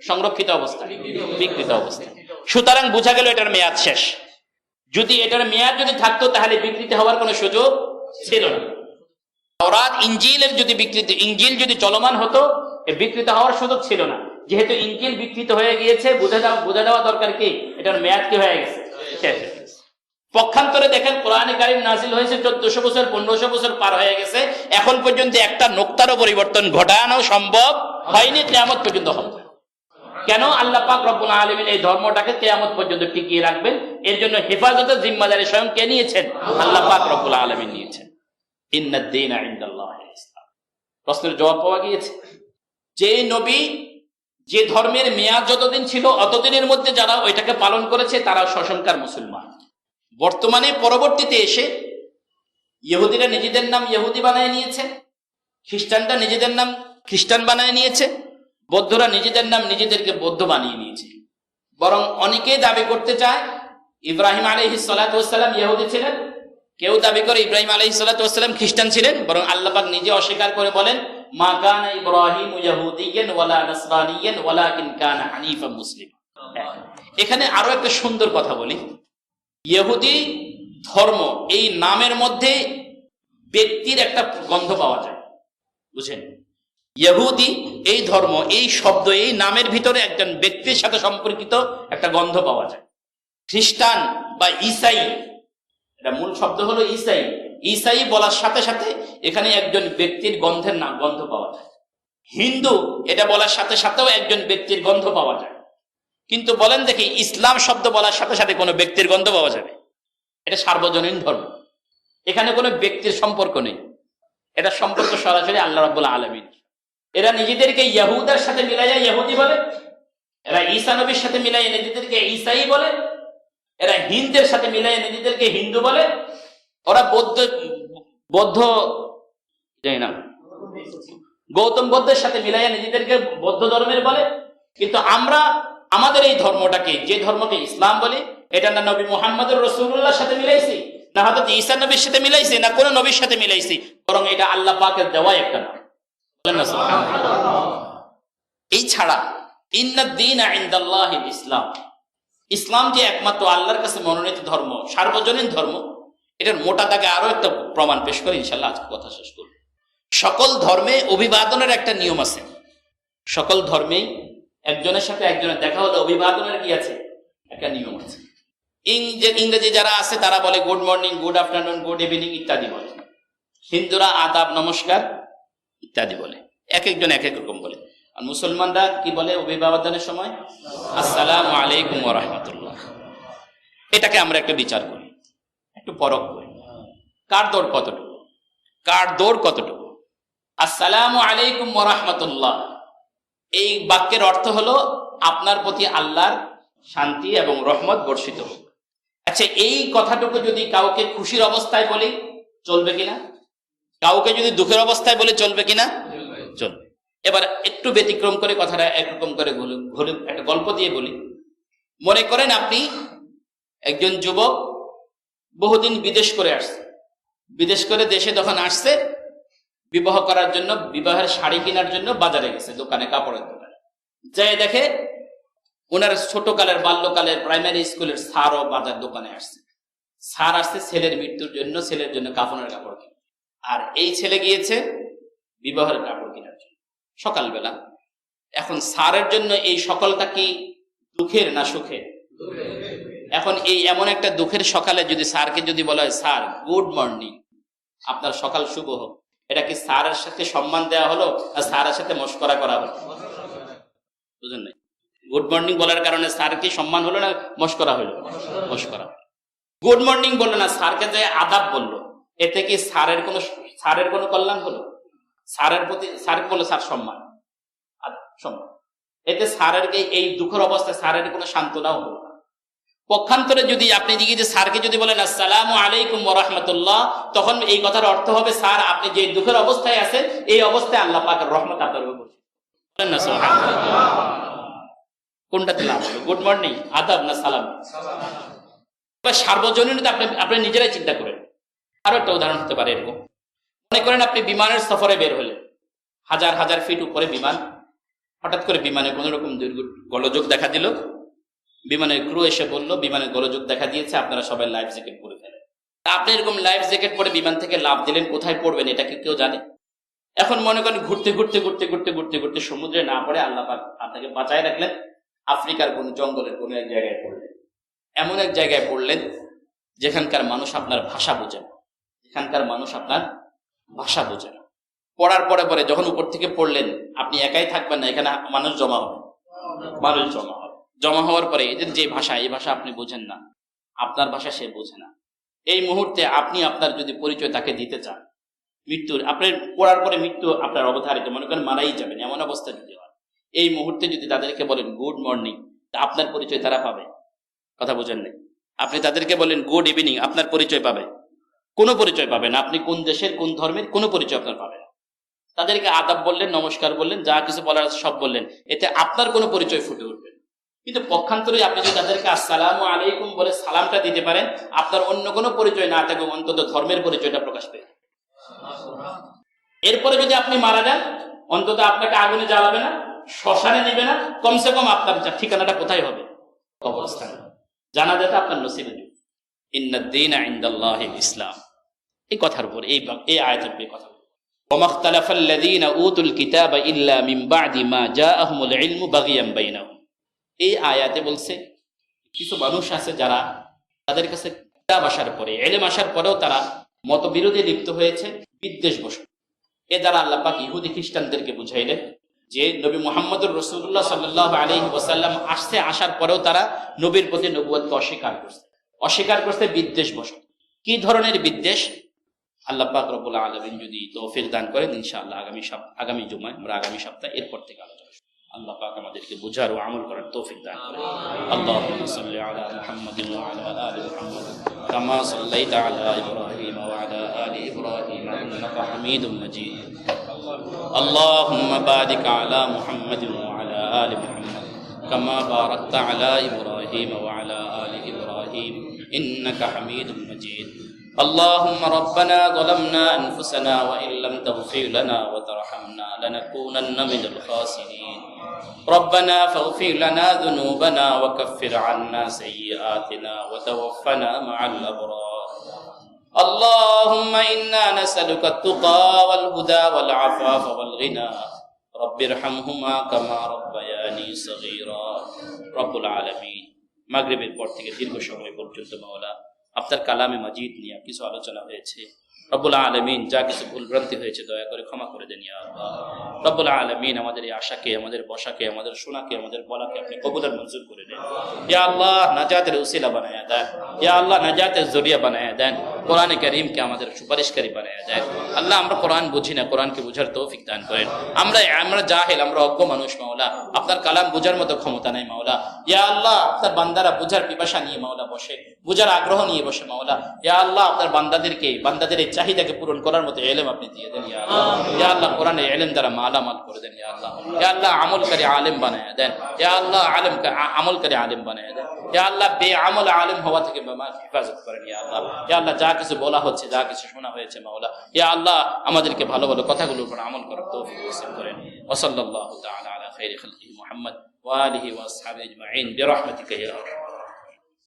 S2: সংরক্ষিত অবস্থায়? বিকৃত অবস্থায়। সুতরাং বোঝা গেল এটার মেয়াদ শেষ। যদি এটার মেয়াদ যদি থাকতো, তাহলে বিকৃতি হওয়ার কোনো সুযোগ ছিল না। তাওরাত ইনজিলের যদি ইনজিল যদি চলমান হতো, বিকৃত হওয়ার সুযোগ ছিল না। যেহেতু ইনজিল বিকৃত হয়ে গিয়েছে, বোঝা দেওয়া দরকার কি এটার মেয়াদ কি হয়ে গেছে, শেষ হয়ে গেছে। পক্ষান্তরে দেখেন, কোরআনে কারীম নাযিল হয়েছে 1400 বছর 1500 বছর পার হয়ে গেছে, এখন পর্যন্ত একটা নোক্তারও পরিবর্তন ঘটানো সম্ভব হয়নি, কিয়ামত পর্যন্ত হবে। কেন? আল্লাহ পাক রব্বুল আলামিন এই ধর্মটাকে কিয়ামত পর্যন্ত টিকিয়ে রাখবেন, এর জন্য হেফাজতের জিম্মাদারি স্বয়ং কে নিয়েছেন? আল্লাহ পাক রব্বুল আলামিন নিয়েছেন। ইন্নাদ দীনা ইনদাল্লাহিল ইসলাম। প্রশ্নের জবাব পাওয়া গিয়েছে। যে নবী যে ধর্মের মেয়াদ যতদিন ছিল, অতদিনের মধ্যে যারা ওইটাকে পালন করেছে, তারা সশংকার মুসলমান। বর্তমানে পরবর্তীতে এসে ইহুদিরা নিজেদের নাম ইহুদি বানায় নিয়েছে, খ্রিস্টানরা নিজেদের নাম খ্রিস্টান বানায় নিয়েছে, বৌদ্ধরা নিজেদের নাম নিজেদেরকে বৌদ্ধ বানিয়ে নিয়েছে। বরং অনেকেই দাবি করতে চায় ইব্রাহিম আলাইহিস সালাতু ওয়াস সালাম ইহুদি ছিলেন, কেউ দাবি করে ইব্রাহিম আলাইহিস সালাতু ওয়াস সালাম খ্রিস্টান ছিলেন। বরং আল্লাহ পাক নিজে অস্বীকার করে বলেন, মা কানা ইব্রাহিম ইয়াহুদিয়ান ওয়ালা নাসরানিয়ান ওয়ালাকিন কানা হানিফাম মুসলিম। এখানে আরো একটা সুন্দর কথা বলি, ইহুদি ধর্ম এই নামের মধ্যে ব্যক্তির একটা গন্ধ পাওয়া যায়, বুঝেন? ইহুদি এই ধর্ম, এই শব্দ, এই নামের ভিতরে একজন ব্যক্তির সাথে সম্পর্কিত একটা গন্ধ পাওয়া যায়। খ্রিস্টান বা ঈসাই, এটা মূল শব্দ হলো ঈসাই, ঈসাই বলার সাথে সাথে এখানে একজন ব্যক্তির গন্ধ পাওয়া যায়। হিন্দু, এটা বলার সাথে সাথেও একজন ব্যক্তির গন্ধ পাওয়া যায়। কিন্তু বলেন দেখি, ইসলাম শব্দ বলার সাথে সাথে কোনো ব্যক্তির গন্ধ পাওয়া যাবে? এটা সার্বজনীন ধর্ম, এখানে কোনো ব্যক্তির সম্পর্ক নেই, এটা সম্পর্ক সরাসরি আল্লাহ রাব্বুল আলামিন। এরা নিজেদেরকে ইহুদার সাথে মিলাইয়া ইহুদি বলে, এরা ঈসা নবীর সাথে মিলাইয়া নিজেদেরকে ঈসাই বলে, এরা হিন্দের সাথে মিলাইয়া নিজেদেরকে হিন্দু বলে, ওরা বৌদ্ধ যাই না গৌতম বুদ্ধের সাথে মিলাইয়া নিজেদেরকে বৌদ্ধ ধর্মের বলে। কিন্তু আমরা আমাদের এই ধর্মটাকে, যে ধর্মকে ইসলাম বলি, এটা না নবী মুহাম্মদুর রাসূলুল্লাহর সাথে মিলাইছি, না হযরত ঈসা নবীর সাথে মিলাইছি, না কোনো নবীর সাথে মিলাইছি, বরং এটা আল্লাহ পাকের দেওয়া একটা নাম। এই ছাড়া ইন্নাদ দীনা ইনদাল্লাহিল ইসলাম, ইসলাম যে একমাত্র আল্লাহর কাছে মনোনীত ধর্ম, সার্বজনীন ধর্ম, এটার মোটা দাগে আরো একটা প্রমাণ পেশ করে ইনশাআল্লাহ আজকে কথা শেষ করব। সকল ধর্মে অভিবাদনের একটা নিয়ম আছে। সকল ধর্মেই একজনের সাথে একজনের দেখা হলে অভিবাদনের কি আছে, একটা নিয়ম আছে। ইংরেজি যারা আছে তারা বলে good morning, good afternoon, good evening ইত্যাদি বলে। হিন্দুরা আদাব, নমস্কার ইত্যাদি বলে। এক একজন এক এক রকম বলে। আর মুসলমানরা কি বলে অভিবাদনের সময়? আসসালামু আলাইকুম ওয়া রাহমাতুল্লাহ। এটাকে আমরা একটু বিচার করি, একটু পরখ করি, কার দৌড় কতটুকু, কার দৌড় কতটুকু। আসসালামু আলাইকুম ওয়া রাহমাতুল্লাহ এই বাক্যের অর্থ হলো আপনার প্রতি আল্লাহর শান্তি এবং রহমত বর্ষিত হোক। আচ্ছা, এই কথাটুকু যদি কাউকে খুশির অবস্থায় বলি চলবে কিনা? কাউকে যদি দুঃখের অবস্থায় বলে চলবে কিনা? চলবে। এবার একটু ব্যতিক্রম করে কথাটা একরকম করে একটা গল্প দিয়ে বলি। মনে করেন আপনি একজন যুবক বহুদিন বিদেশ করে আসছে, বিদেশ করে দেশে যখন আসছে বিবাহ করার জন্য, বিবাহের শাড়ি কেনার জন্য বাজারে গেছে, দোকানে, কাপড়ের দোকানে যাই দেখে ওনার ছোটকালের বাল্যকালের প্রাইমারি স্কুলের স্যারও বাজার দোকানে আসছে। স্যার আসছে ছেলের মৃত্যুর জন্য, ছেলের জন্য কাফনের কাপড় কিনতে, আর এই ছেলে গিয়েছে বিবাহের কাপড় কেনার জন্য সকালবেলা। এখন স্যারের জন্য এই সকালটা কি দুঃখের না সুখের? এখন এই এমন একটা দুঃখের সকালে যদি স্যারকে যদি বলা হয় স্যার গুড মর্নিং, আপনার সকাল শুভ হোক, এটা কি স্যারের সাথে সম্মান দেওয়া হলো আর স্যারের সাথে মস্করা করা হলো? বুঝলেন না? গুড মর্নিং বলার কারণে স্যার কি সম্মান হলো না মস্করা হলো? মস্করা। গুড মর্নিং বললো না, স্যারকে যে আদাব বললো, এতে কি স্যারের কোনো কল্যাণ হলো? স্যারের প্রতি স্যারকে বললো স্যার সম্মান, সম্মান। এতে স্যারের এই দুঃখের অবস্থায় স্যারের কোনো সান্ত্বনাও হলো না। পক্ষান্তরে যদি আপনি দিকে যে স্যারকে যদি বলেন আসসালামু আলাইকুম ওয়া রাহমাতুল্লাহ, তখন এই কথার অর্থ হবে স্যার আপনি যে দুঃখের অবস্থায় আছেন এই অবস্থায় আল্লাহ পাকের রহমত আপনার উপর বর্ষিত। বলেন না সুবহানাল্লাহ। কোনটাতে লাভ হলো, গুড মর্নিং, আদাব না সালাম? সার্বজনীনতা আপনি নিজেরাই চিন্তা করেন। আরো একটা উদাহরণ হতে পারে এরকম। মনে করেন আপনি বিমানের সফরে বের হলেন, হাজার হাজার ফিট উপরে বিমান, হঠাৎ করে বিমানে কোন রকম গোলযোগ দেখা দিল, বিমানের ক্রু এসে বলল বিমানের গোলযোগ দেখা দিয়েছে, আপনারা সবাই লাইফ জ্যাকেট পরে ফেলেন। আপনি এরকম লাইফ জ্যাকেট পরে বিমান থেকে লাফ দিলেন, কোথায় পড়বেন এটা কি কেউ জানে? এখন মনে করেন ঘুরতে ঘুরতে ঘুরতে ঘুরতে ঘুরতে ঘুরতে সমুদ্রে না পড়ে আল্লাহ পাক আপনাকে বাঁচায় রাখলেন, আফ্রিকার কোন জঙ্গলের কোন এক জায়গায় পড়লেন। এমন এক জায়গায় পড়লেন যেখানকার মানুষ আপনার ভাষা বোঝে না, যেখানকার মানুষ আপনার ভাষা বোঝে না। পড়ার পরে পরে যখন উপর থেকে পড়লেন, আপনি একাই থাকবেন না, এখানে মানুষ জমা হবে, মানুষ জমা হবে। জমা হওয়ার পরে এদের যে ভাষা, এই ভাষা আপনি বোঝেন না, আপনার ভাষা সে বোঝে না। এই মুহূর্তে আপনি আপনার যদি পরিচয় তাকে দিতে চান, মৃত্যুর আপনার পড়ার পরে মৃত্যু আপনার অবধারিত, মনে করেন মারাই যাবেন, এমন অবস্থা যদি হয়, এই মুহূর্তে যদি তাদেরকে বলেন গুড মর্নিং, আপনার পরিচয় তারা পাবে? কথা বোঝেন নাই? আপনি তাদেরকে বলেন গুড ইভিনিং, আপনার পরিচয় পাবে? কোনো পরিচয় পাবে না। আপনি কোন দেশের কোন ধর্মের কোনো পরিচয় আপনার পাবে না। তাদেরকে আদাব বললেন, নমস্কার বললেন, যা কিছু বলার সব বললেন, এতে আপনার কোনো পরিচয় ফুটে উঠবে। কিন্তু পক্ষান্তরে আপনি যদি তাদেরকে আসসালামু আলাইকুম বলে সালামটা দিতে পারেন, আপনার অন্য কোনো পরিচয় না থাকবে, অন্তত ধর্মের পরিচয়টা প্রকাশ পেয়ে। এরপরে যদি আপনি মারা যান, অন্তত আপনাকে আগুনে জ্বালাবে না, শ্মশানে নিবে না, কমসে কম আপনার ঠিকানাটা কোথায় হবে? কবরস্থানে। জানাজাটা আপনার নসিবে। ইন্নাদ-দীনা ইনদাল্লাহিল ইসলাম, এই কথার উপর এই আয়াতের উপর কথা। ওয়া মাখতালাফাল্লাযীনা উতুল কিতাবা ইল্লা মিন বা'দি মা জাআহুমুল ইলমু বাগিয়ান বাইনাহুম। এই আয়াতে বলছে কিছু মানুষ আছে যারা তাদের কাছে কিতাব আসার পরে, ইলম আসার পরেও তারা মতবিরোধে লিপ্ত হয়েছে, বিদ্বেষবশত। এ দ্বারা আল্লাহ পাক ইহুদি খ্রিস্টানদেরকে বুঝাইলেন যে নবী মুহাম্মদুর রাসূলুল্লাহ সাল্লাল্লাহু আলাইহি ওয়াসাল্লাম আসার পরেও তারা নবীর প্রতি নবুয়তকে অস্বীকার করছে বিদ্বেষবশত। কি ধরনের বিদ্বেষ? আল্লাহ পাক রব্বুল আলামিন যদি তৌফিক দান করেন, ইনশাআল্লাহ আগামী জুমায় আমরা আগামী সপ্তাহে এরপর থেকে আলোচনা। আল্লাহ পাক আমাদেরকে বুঝার ও আমল করার তৌফিক দান করেন। আল্লাহুম্মা সাল্লি আলা মুহাম্মাদিন ওয়া আলা আলি মুহাম্মাদ কামা সাল্লাইতা আলা ইব্রাহিম ওয়া আলা আলি ইব্রাহিম ইন্নাকা হামিদুম মাজিদ। আল্লাহুম্মা বারিক আলা মুহাম্মাদিন ওয়া আলা আলি মুহাম্মাদ কামা বারাকতা আলা ইব্রাহিম ওয়া আলা আলি ইব্রাহিম ইন্নাকা হামিদুম মাজিদ। اللهم ربنا ظلمنا أنفسنا وإن لم تغفر لنا وترحمنا لنكونن من الخاسرين. ربنا فاغفر لنا ذنوبنا وكفر عنا سيئاتنا وتوفنا مع الأبرار. اللهم إنا نسألك التقى والهدى والعفاف والغنى رب ارحمهما كما ربياني صغيرا رب العالمين মাগরিবের পর থেকে দীর্ঘ সময় পর্যন্ত মাওলা আপনার কালামে মাজিদ নিয়ে কিছু আলোচনা হয়েছে। রব্বুল আলামিন যা কিছু ভুলভ্রান্তি হয়েছে দয়া করে ক্ষমা করে দেন ইয়া আল্লাহ। রব্বুল আলামিন আমাদের এই আশাকে, আমাদের বসাকে, আমাদের শোনাকে, আমাদের বলাকে আপনি কবুল আর মঞ্জুর করে নেন ইয়া আল্লাহ। নাজাতের উসিলা বানায়া দেন ইয়া আল্লাহ, নাজাতের জরিয়া বানায়া দেন। কোরআনে কারীমকে আমাদের সুপারিশকারী বানায়া দেন আল্লাহ। আমরা কোরআন বুঝি না, কোরআনকে বুঝার তৌফিক দান করেন। আমরা জাহেল, আমরা অজ্ঞ মানুষ মাওলা, আপনার কালাম বুঝার মতো ক্ষমতা নাই মাওলা। ইয়া আল্লাহ, আপনার বান্দারা বুঝার পিপাসা নিয়ে মাওলা বসে, বুঝার আগ্রহ নিয়ে বসে মাওলা। ইয়া আল্লাহ, আপনার বান্দাদের এই চাহিদাকে পূরণ করার মতো ইলম আপনি দিয়ে দেন ইয়া আল্লাহ। ইয়া আল্লাহ, কোরআনের ইলম দ্বারা মালামাল করে দেন ইয়া আল্লাহ। ইয়া আল্লাহ, আমলকারী আলেম বানায়া দেন ইয়া আল্লাহ। আমলকারী আলেম বানায়া দেন ইয়া আল্লাহ। বেআমল আলেম হওয়া থেকে হেফাজত করেন ইয়া আল্লাহ। ইয়া আল্লাহ, যা কিছু বলা হচ্ছে, যা কিছু শোনা হয়েছে মাওলা, ইয়া আল্লাহ আমাদেরকে ভালো ভালো কথাগুলোর উপর আমল করার তৌফিক নসিব করেন। ওয়া সাল্লাল্লাহু তাআলা আলা খাইরি খালকিহি মুহাম্মদ ওয়া আলিহি ওয়া আসহাবিহি আজমাইন বিরহমাতিকা ইয়া আরহাম।